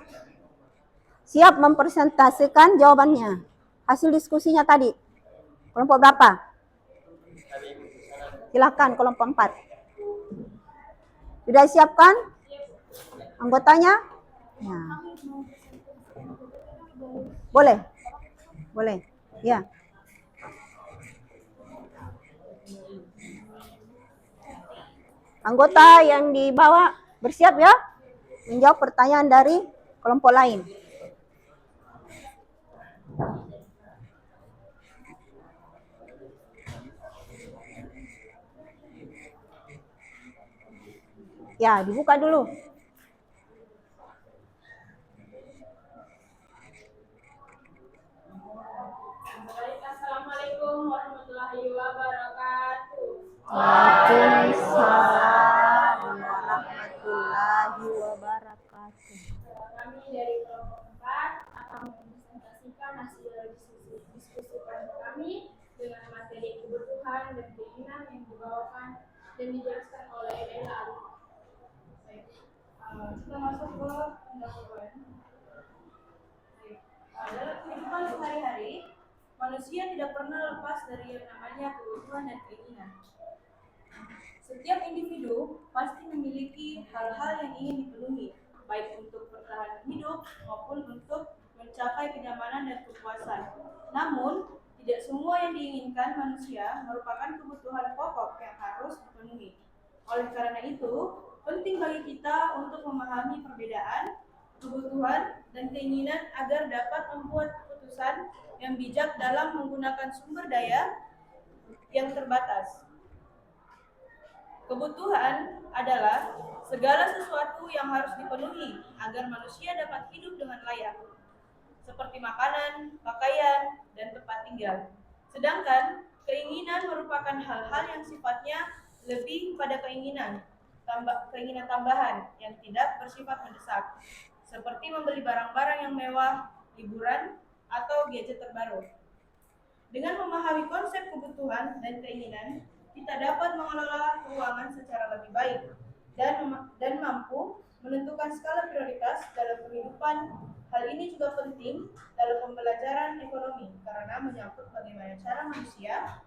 siap mempresentasikan jawabannya? Hasil diskusinya tadi. Kelompok berapa? Silahkan kelompok 4. Sudah siapkan anggotanya? Ya. Boleh? Boleh. Ya. Anggota yang dibawa bersiap ya menjawab pertanyaan dari kelompok lain. Ya, dibuka dulu. Assalamualaikum warahmatullahi wabarakatuh. Waalaikumsalam warahmatullahi wabarakatuh. Kami dari kelompok 4 akan mempresentasikan hasil diskusi kelompok kami dengan materi kebutuhan dan keinginan yang dibawakan dan dijelaskan oleh Lela Ali. Kita masuk ke pendahuluan. Dalam kehidupan sehari-hari, manusia tidak pernah lepas dari yang namanya kebutuhan dan keinginan. Setiap individu pasti memiliki hal-hal yang ingin dipenuhi, baik untuk bertahan hidup maupun untuk mencapai kenyamanan dan kepuasan. Namun, tidak semua yang diinginkan manusia merupakan kebutuhan pokok yang harus dipenuhi. Oleh karena itu, penting bagi kita untuk memahami perbedaan, kebutuhan, dan keinginan agar dapat membuat keputusan yang bijak dalam menggunakan sumber daya yang terbatas. Kebutuhan adalah segala sesuatu yang harus dipenuhi agar manusia dapat hidup dengan layak, seperti makanan, pakaian, dan tempat tinggal. Sedangkan keinginan merupakan hal-hal yang sifatnya lebih pada keinginan tambahan yang tidak bersifat mendesak, seperti membeli barang-barang yang mewah, liburan, atau gadget terbaru. Dengan memahami konsep kebutuhan dan keinginan, kita dapat mengelola keuangan secara lebih baik dan mampu menentukan skala prioritas dalam kehidupan. Hal ini juga penting dalam pembelajaran ekonomi karena menyangkut bagaimana cara manusia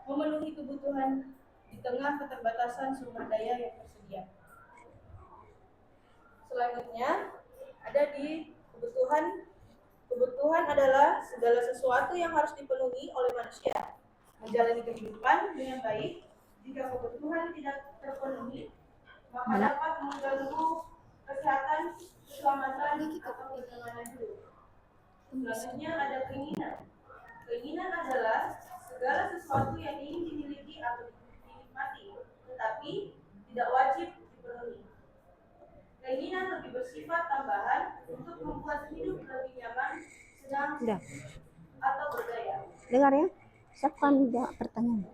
memenuhi kebutuhan di tengah keterbatasan sumber daya yang tersedia. Selanjutnya ada di kebutuhan. Kebutuhan adalah segala sesuatu yang harus dipenuhi oleh manusia menjalani kehidupan dengan baik. Jika kebutuhan tidak terpenuhi, maka dapat mengganggu kesehatan, keselamatan, atau kenyamanan hidup. Selanjutnya ada keinginan. Keinginan adalah segala sesuatu yang ingin dimiliki atau dinikmati, tetapi tidak wajib dipenuhi. Keinginan lebih bersifat tambahan untuk membuat hidup lebih nyaman, senang, atau berdaya. Dengar ya, siapkan pertanyaan.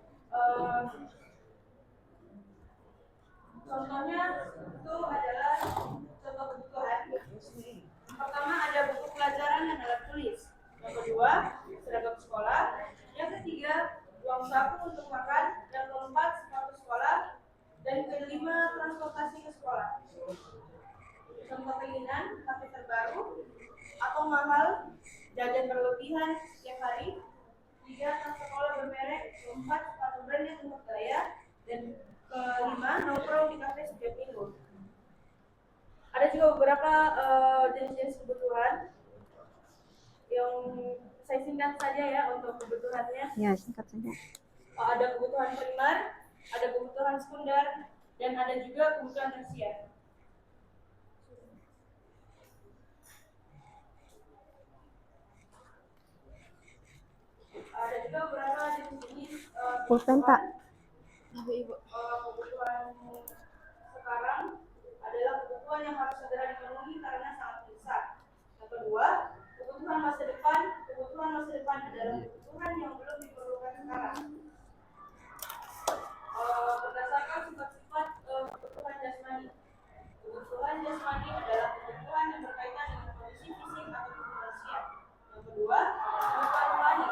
Contohnya itu adalah contoh kebutuhan. Pertama ada buku pelajaran dan alat tulis. Yang kedua, seragam sekolah. Yang ketiga, uang saku untuk makan. Yang keempat, sepatu sekolah. Dan kelima, transportasi ke sekolah. Contoh keinginan, HP terbaru atau mahal, jajan berlebihan setiap hari. 3, tas sekolah bermerek. 4, sepatu brand yang untuk gaya. Dan kelima, nongkrong di kafe setiap minggu. Ada juga beberapa jenis-jenis kebutuhan yang saya singkat saja ya untuk kebutuhannya. Ya, singkat saja. Ada kebutuhan primer, ada kebutuhan sekunder, dan ada juga kebutuhan tersier. Ada juga beberapa jenis Pulpen tak? kebutuhan sekarang adalah kebutuhan yang harus segera dipenuhi karena sangat mendesak. Yang kedua, kebutuhan masa depan. Kebutuhan masa depan adalah kebutuhan yang belum diperlukan sekarang. Berdasarkan sifat-sifat kebutuhan jasmani. Kebutuhan jasmani adalah kebutuhan yang berkaitan dengan kondisi fisik atau tubuh manusia. Yang kedua, kebutuhan rohani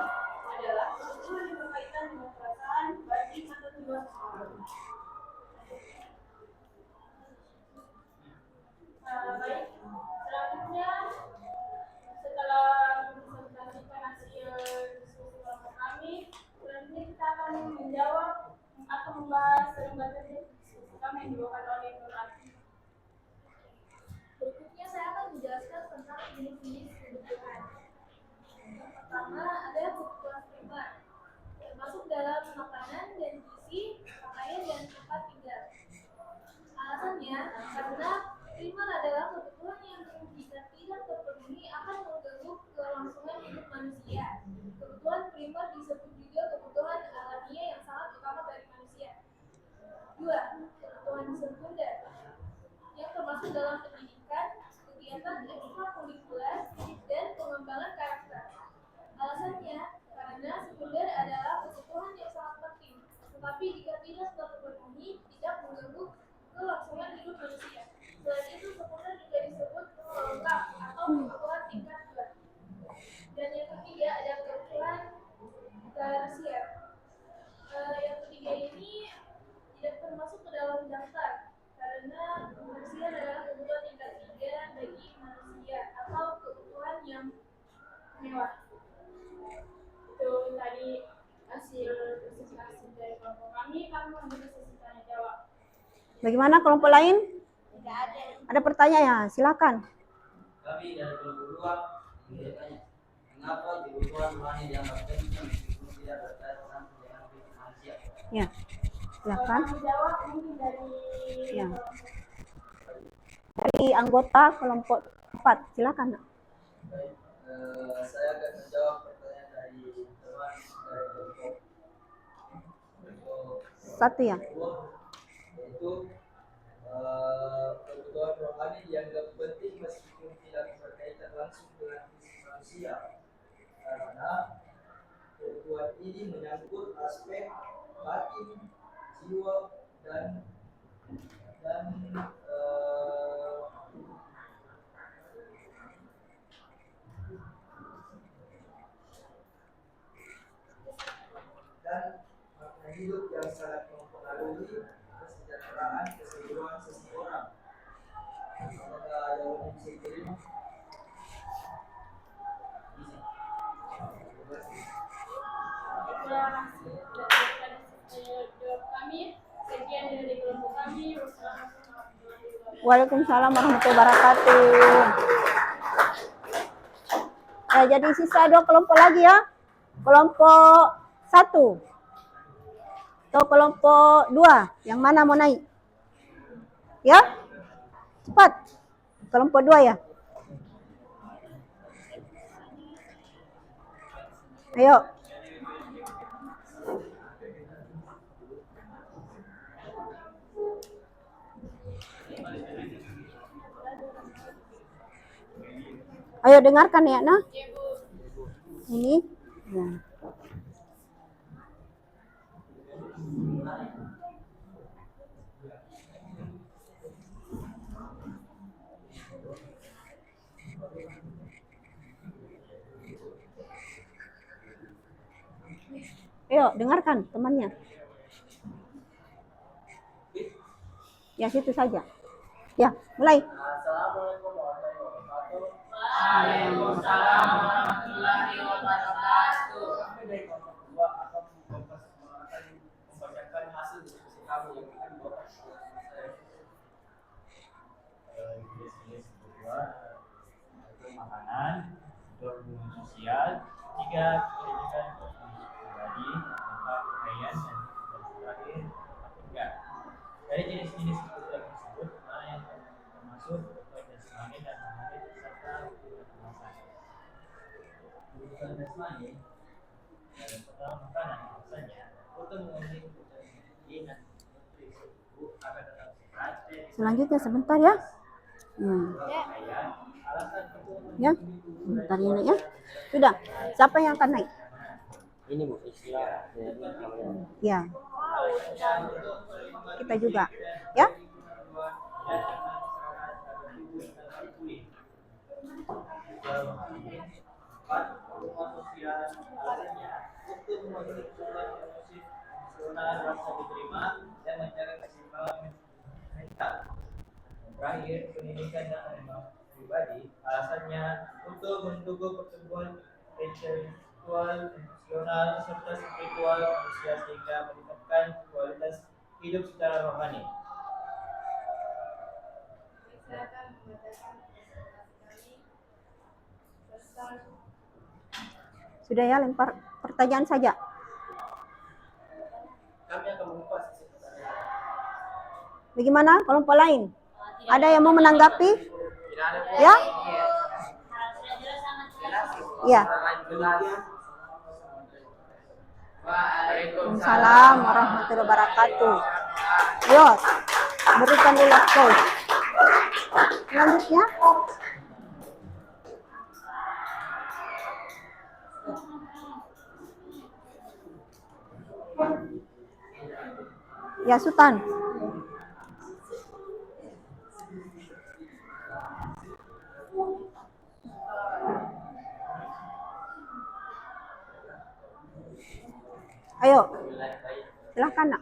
adalah kebutuhan yang berkaitan dengan perasaan, batin, atau jiwa seseorang. Baik, selanjutnya setelah mempresentasikan hasil diskusi kelompok kami, selanjutnya kita akan menjawab atau membahas lembaga diskusi kami yang dibawakan oleh Nur Ati. Berikutnya saya akan menjelaskan tentang jenis-jenis kebutuhan. Yang pertama ada kebutuhan primer, termasuk dalam makanan dan gizi, pakaian dan tempat tinggal. Alasannya karena primer adalah kebutuhan yang jika tidak terpenuhi akan mengganggu kelangsungan hidup manusia. Kebutuhan primer disebut juga kebutuhan alamiah yang sangat utama bagi manusia. 2. Kebutuhan sekunder yang termasuk dalam pendidikan, kegiatan ekstrakurikuler, dan pengembangan karakter. Alasannya karena sekunder adalah kebutuhan yang sangat penting, tetapi jika tidak terpenuhi tidak mengganggu kelangsungan hidup manusia. Selain itu, sekunder juga disebut pelengkap atau kebutuhan tingkat 2. Dan yang ketiga ada kebutuhan tersier. Yang ketiga ini tidak termasuk ke dalam daftar karena tersier adalah kebutuhan tingkat 3 bagi manusia atau kebutuhan yang mewah. Itu tadi hasil presentasi dari kelompok kami. Kami membuka sesi tanya jawab. Bagaimana kelompok lain? Tidak ada. Ada pertanyaan? Silakan. Kami dari kelompok 2 bertanya, mengapa kebutuhan rohani dianggap penting meskipun tidak berkaitan dengan hidup manusia? Ya, silakan. Kami jawab ini dari Ya. Dari anggota kelompok 4, silakan. Baik, saya akan menjawab pertanyaan dari teman dari kelompok 1 ya. 2. Satu, kebutuhan rohani dianggap penting meskipun tidak berkaitan langsung dengan fisik manusia, karena kebutuhan ini menyangkut aspek batin, jiwa, dan dan makna hidup yang sangat mempengaruhi kesejahteraan keseluruhan seseorang. Apakah ada yang bisa diterima? Terima kasih jawab kami. Sekian dari kelompok kami. Waalaikumsalam warahmatullahi wabarakatuh. Jadi sisa 2 kelompok lagi ya. Kelompok 1 atau kelompok 2, yang mana mau naik? Ya, cepat. Kelompok 2 ya. Ayo. Ayo dengarkan ya, nah. Ini. Ya. Ayo dengarkan temannya. Ya situ saja. Ya, mulai. Assalamualaikum warahmatullahi wabarakatuh. Waalaikumsalam warahmatullahi wabarakatuh. Kami dari kelompok 2 akan membacakan hasil diskusi kami yang akan dibawakan oleh saya. Jenis-jenis kebutuhan itu makanan, hubungan sosial, 3 pendidikan pribadi, 4 pakaian, dan terakhir 3. Dari jenis-jenis kebutuhan tersebut, mana yang termasuk kebutuhan jasmani dan rohani serta kebutuhan kemasan. Kebutuhan jasmani dalam pertama makanan biasanya untuk memenuhi kebutuhan gizi dan nutrisi tubuh agar tetap sehat. Selanjutnya sebentar ya. Pakaian, alasan untuk Ya, sebentar ini ya. Sudah. Siapa yang akan naik? Ini Bu, istilah Ya. Kita juga. Ya. Hubungan sosial alasannya untuk memenuhi kebutuhan emosional rasa diterima dan menjaga keseimbangan mental. Terakhir, pendidikan dan pengembangan pribadi alasannya untuk mendukung pertumbuhan intelektual, emosional, serta spiritual manusia sehingga meningkatkan kualitas hidup secara rohani. Saya akan membacakan presentasi kami tentang Sudah ya, lempar pertanyaan saja. Kami akan membuka sesi pertanyaan. Bagaimana kelompok lain? Ada yang mau menanggapi? Ya? Ya. Waalaikumsalam warahmatullahi wabarakatuh. Yo, berikan dulu applause. Selanjutnya. Ya, Sultan. Ayo. Silakan, Nak.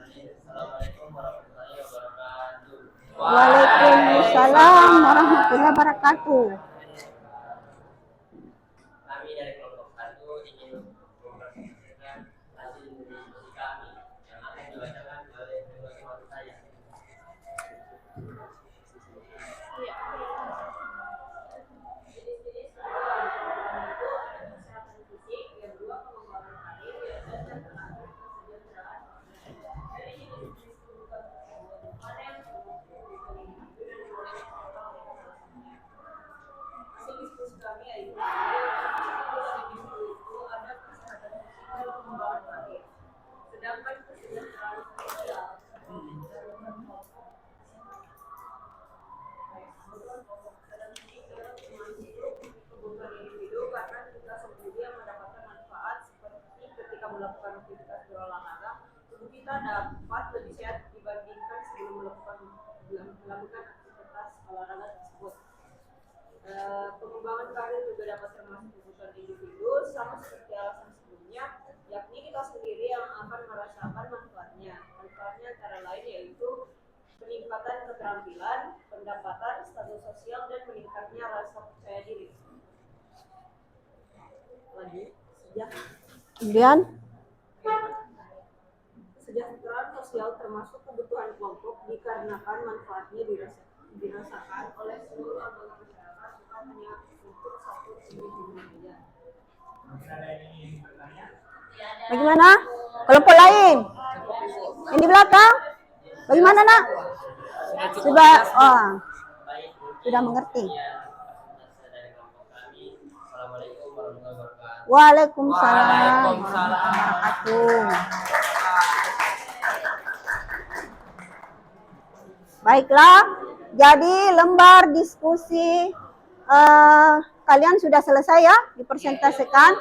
Waalaikumsalam warahmatullahi wabarakatuh. Kami dari kelompok 1 ingin mempresentasikan hasil diskusi kami yang akan dibacakan oleh kedua teman saya. Jenis-jenis kebutuhan itu ada kesehatan fisik, yang kedua pengembangan karir, yang ketiga kesejahteraan. Dari jenis-jenis kebutuhan tersebut, mana yang kita dapat lebih sehat dibandingkan sebelum melakukan aktivitas olahraga tersebut. Pengembangan karir juga dapat termasuk kebutuhan individu sama seperti alasan sebelumnya, yakni kita sendiri yang akan merasakan manfaatnya. Manfaatnya antara lain yaitu peningkatan keterampilan, pendapatan, status sosial, dan meningkatnya rasa percaya diri. Lagi, Kemudian kesejahteraan sosial termasuk kebutuhan kelompok dikarenakan manfaatnya dirasakan oleh seluruh anggota masyarakat, bukan hanya untuk satu individu saja. Ada yang ingin bertanya? bagaimana? Kelompok lain? Yang di belakang? Bagaimana nak? Sudah, sudah mengerti. Assalamualaikum warahmatullahi wabarakatuh. Waalaikumsalam Waalaikumsalam. warahmatullahi wabarakatuh. Baiklah, jadi lembar diskusi kalian sudah selesai ya, dipresentasikan.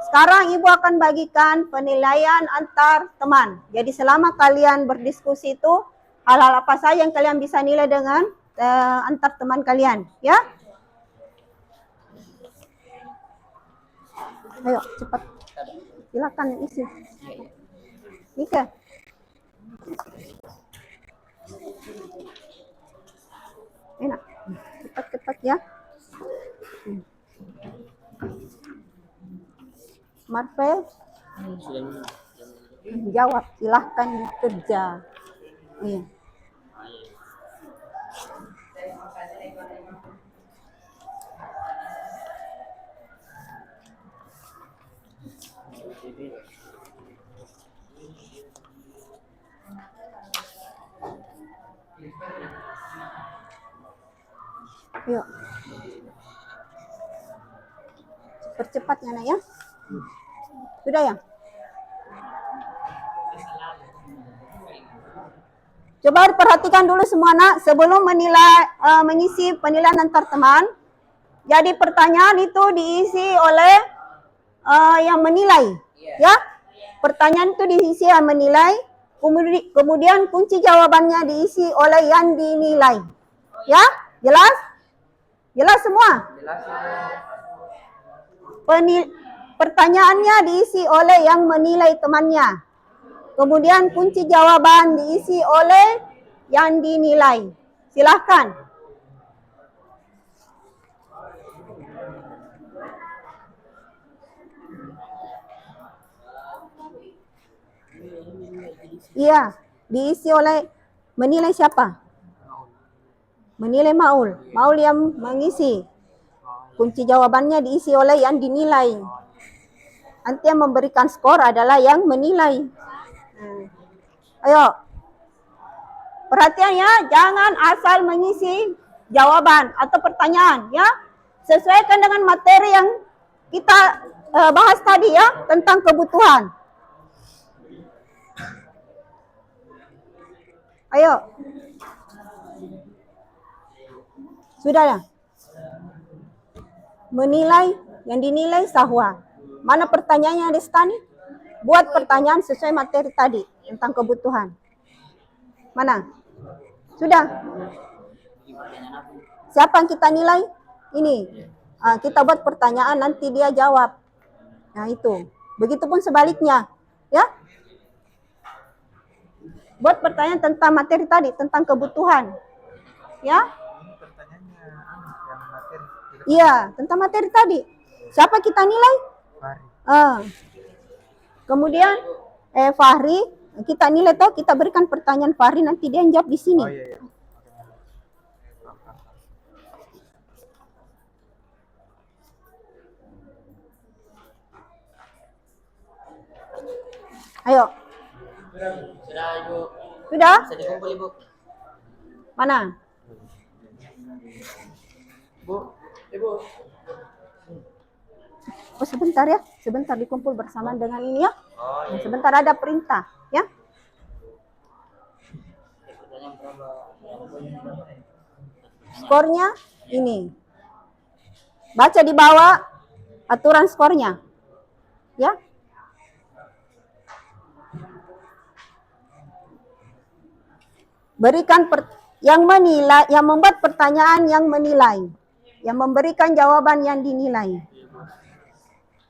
Sekarang Ibu akan bagikan penilaian antar teman. Jadi selama kalian berdiskusi itu, hal-hal apa saja yang kalian bisa nilai dengan antar teman kalian, ya? Ayo, cepat. Silakan isi. Nika. Enak. Cepat-cepat ya. Marvel. Jawab, silahkan bekerja. Iya. Yuk. Percepat ya, Nak ya. Sudah ya? Coba perhatikan dulu semua nak sebelum mengisi penilaian antar teman. Jadi pertanyaan itu diisi oleh yang menilai, ya. Pertanyaan itu diisi yang menilai, kemudian kunci jawabannya diisi oleh yang dinilai. Ya, jelas? Jelas semua? Pertanyaannya diisi oleh yang menilai temannya. Kemudian kunci jawaban diisi oleh yang dinilai. Silahkan. Iya, diisi oleh menilai siapa? Menilai Maul. Maul yang mengisi. Kunci jawabannya diisi oleh yang dinilai. Nanti yang memberikan skor adalah yang menilai. Ayo. Perhatian ya, jangan asal mengisi jawaban atau pertanyaan ya. Sesuaikan dengan materi yang kita bahas tadi ya, tentang kebutuhan. Ayo. Sudah ya? Menilai, yang dinilai Sahwa. Mana pertanyaannya Destani? Buat pertanyaan sesuai materi tadi tentang kebutuhan. Mana? Sudah? Siapa yang kita nilai? Ini. Kita buat pertanyaan, nanti dia jawab. Nah itu. Begitupun sebaliknya. Ya? Buat pertanyaan tentang materi tadi, tentang kebutuhan. Ya? Iya, tentang materi tadi. Siapa kita nilai? Kemudian Fahri, kita nilai toh, kita berikan pertanyaan Fahri, nanti dia yang jawab di sini. Ayo. Sudah, Ibu. Sudah? Bisa dikumpul, Ibu. Mana? Ibu. Oh sebentar ya, sebentar dikumpul bersamaan dengan ini ya. Sebentar ada perintah ya. Skornya ini. Baca di bawah aturan skornya. Ya. yang menilai, yang membuat pertanyaan yang menilai, yang memberikan jawaban yang dinilai.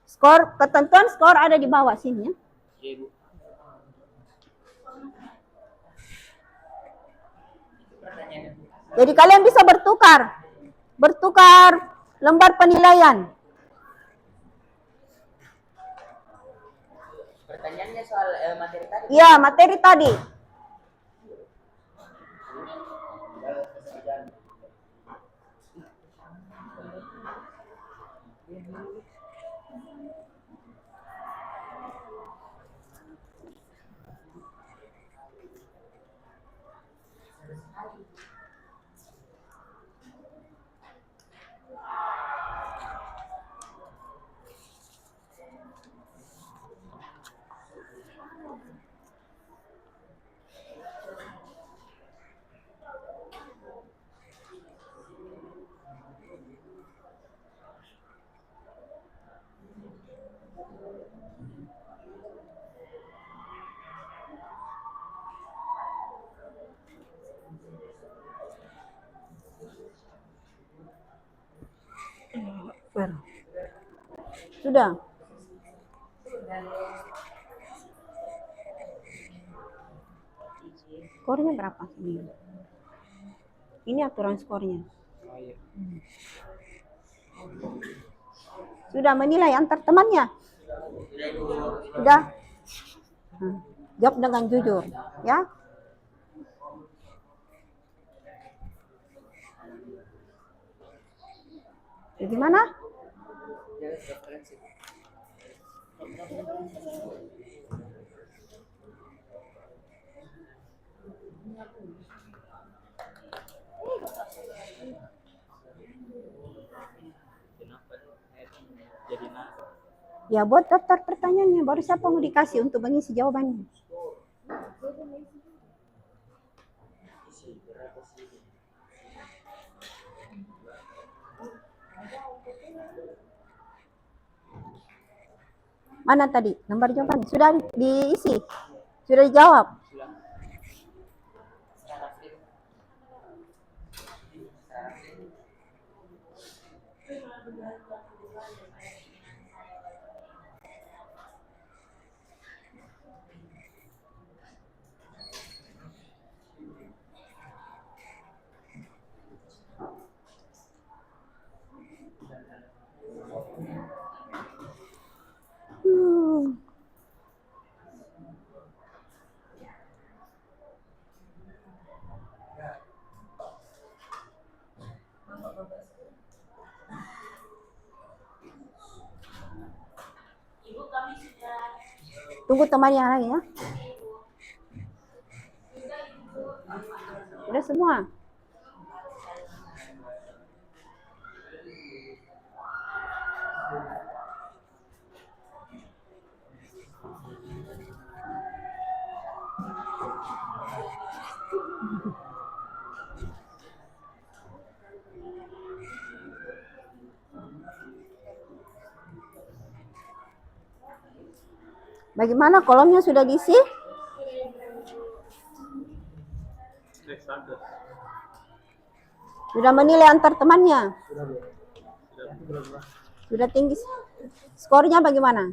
Skor, ketentuan skor ada di bawah sini ya. Iya, Bu. Jadi kalian bisa bertukar lembar penilaian. Pertanyaannya soal materi tadi. Iya, materi tadi. Sudah. Skornya berapa? Ini aturan skornya. Sudah menilai antar temannya? Sudah. Jawab dengan jujur, ya. Gimana? Ya buat daftar pertanyaannya, baru siapa mau dikasih untuk mengisi jawabannya. Mana tadi lembar jawabannya? Sudah diisi? Sudah dijawab? Tunggu temannya lagi ya. Sudah semua? Bagaimana kolomnya sudah diisi? Sudah menilai antar temannya? Sudah tinggi? Skornya bagaimana?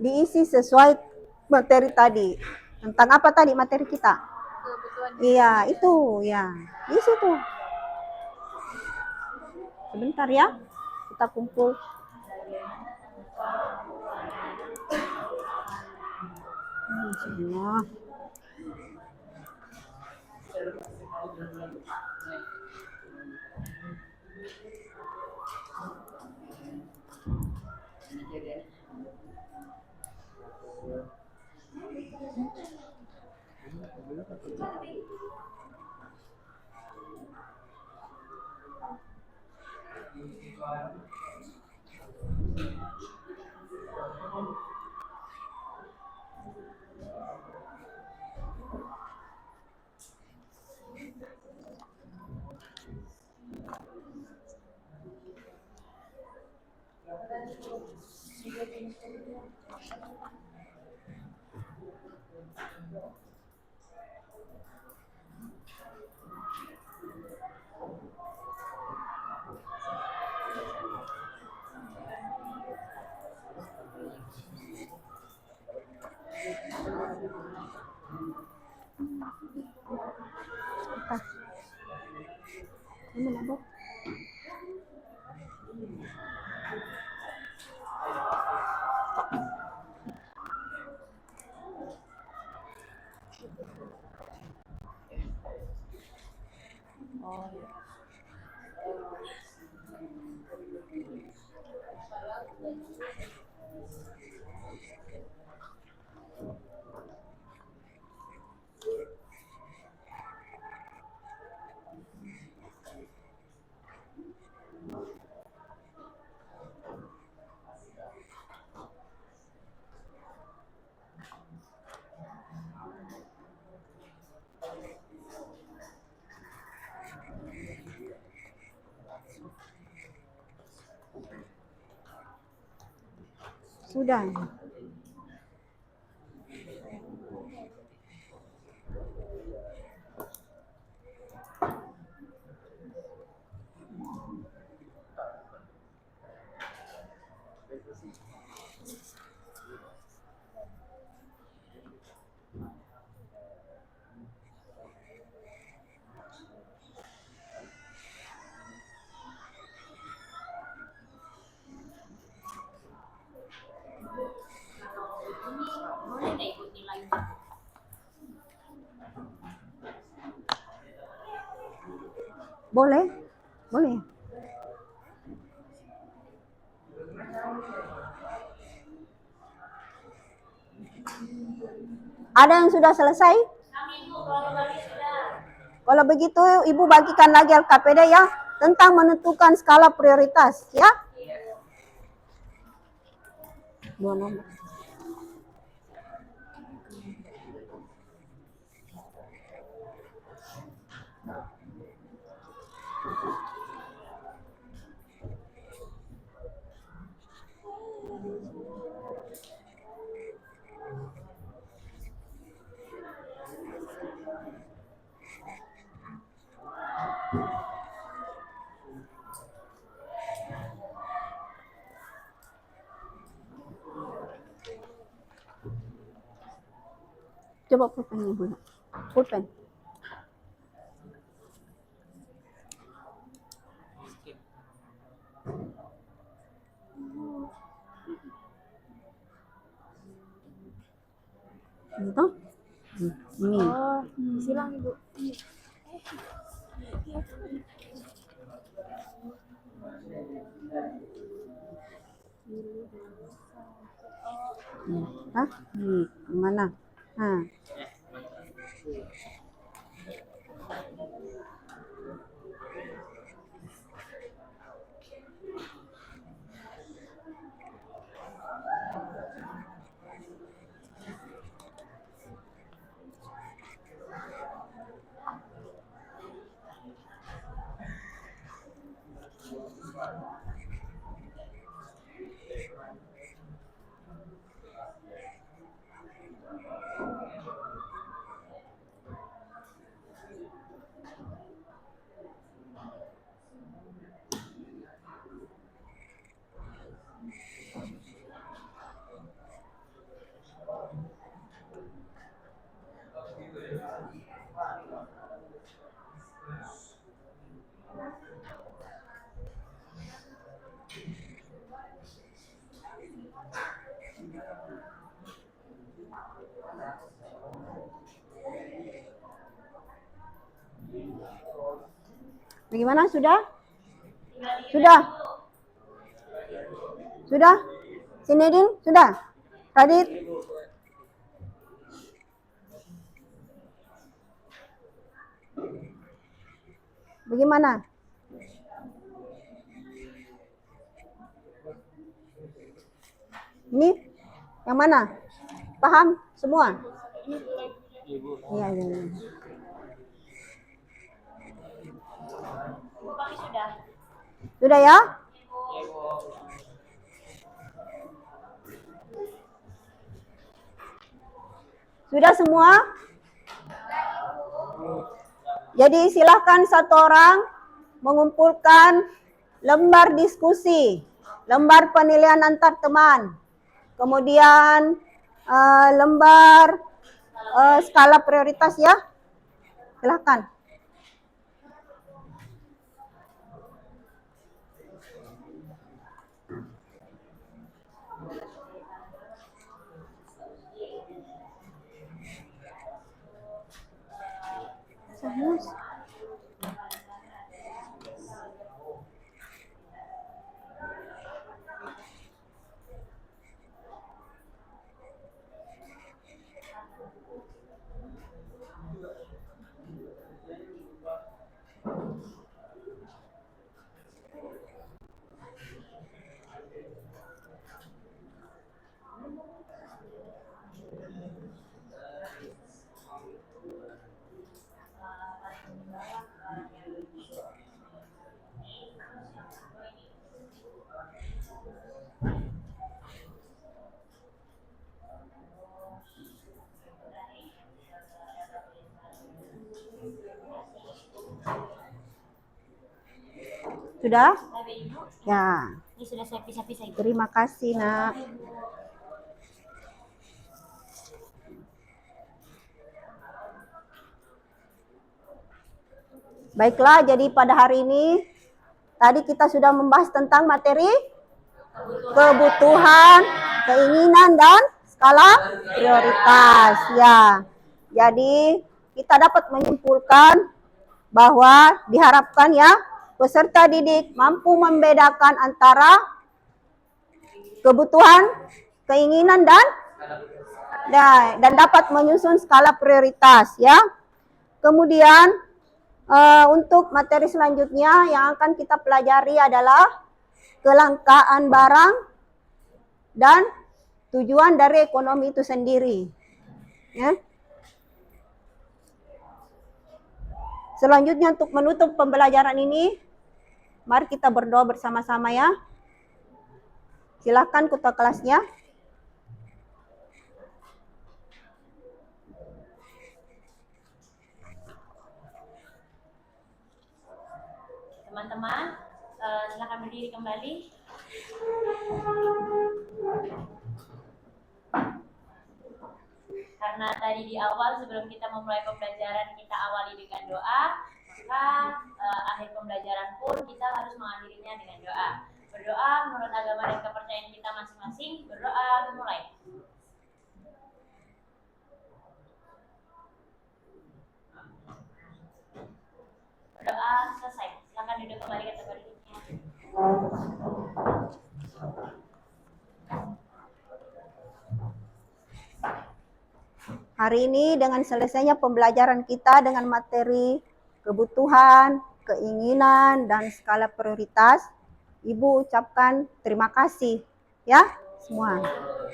Diisi sesuai materi tadi. Tentang apa tadi materi kita? Iya, itu ya. Di situ. Sebentar ya. Kita kumpul. Bismillah. menabur. Sudah. Boleh nggak ikut nilainya? Boleh? Boleh. Ada yang sudah selesai? Kami Bu, kalau kami sudah. Kalau begitu, Ibu bagikan lagi LKPD ya, tentang menentukan skala prioritas, ya. Dua nomor. Coba pulpen Ibu. Pulpen. Gitu? Ini. Oh, silang Ibu. Hah? Ini mana? Nah. Bagaimana? Sudah? Sudah? Sudah? Sinedin? Sudah? Radit? Bagaimana? Ini? Yang mana? Paham semua? Iya, iya, iya. Bu, kami sudah. Sudah ya? Sudah semua? Jadi silahkan satu orang mengumpulkan lembar diskusi, lembar penilaian antar teman, kemudian lembar skala prioritas ya. Silahkan. Sudah? Bapak Ibu, Ya. ini sudah saya pisah-pisah. Ibu. Terima kasih, Nak. Baiklah, jadi pada hari ini tadi kita sudah membahas tentang materi kebutuhan, keinginan, dan skala prioritas. Ya, jadi kita dapat menyimpulkan bahwa diharapkan ya peserta didik mampu membedakan antara kebutuhan, keinginan, dan dapat menyusun skala prioritas ya. Kemudian untuk materi selanjutnya yang akan kita pelajari adalah kelangkaan barang dan tujuan dari ekonomi itu sendiri. Ya. Selanjutnya untuk menutup pembelajaran ini, mari kita berdoa bersama-sama ya. Silakan ketua kelasnya. Teman-teman, silakan berdiri kembali. Karena tadi di awal sebelum kita memulai pembelajaran kita awali dengan doa, maka akhir pembelajaran pun kita harus mengakhirinya dengan doa. Berdoa menurut agama dan kepercayaan kita masing-masing. Berdoa mulai. Berdoa selesai. Silakan duduk kembali ke tempat duduknya. Hari ini dengan selesainya pembelajaran kita dengan materi kebutuhan, keinginan, dan skala prioritas, Ibu ucapkan terima kasih ya semua.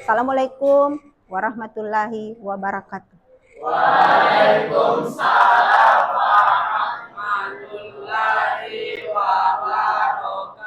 Assalamualaikum warahmatullahi wabarakatuh. Waalaikumsalam warahmatullahi wabarakatuh.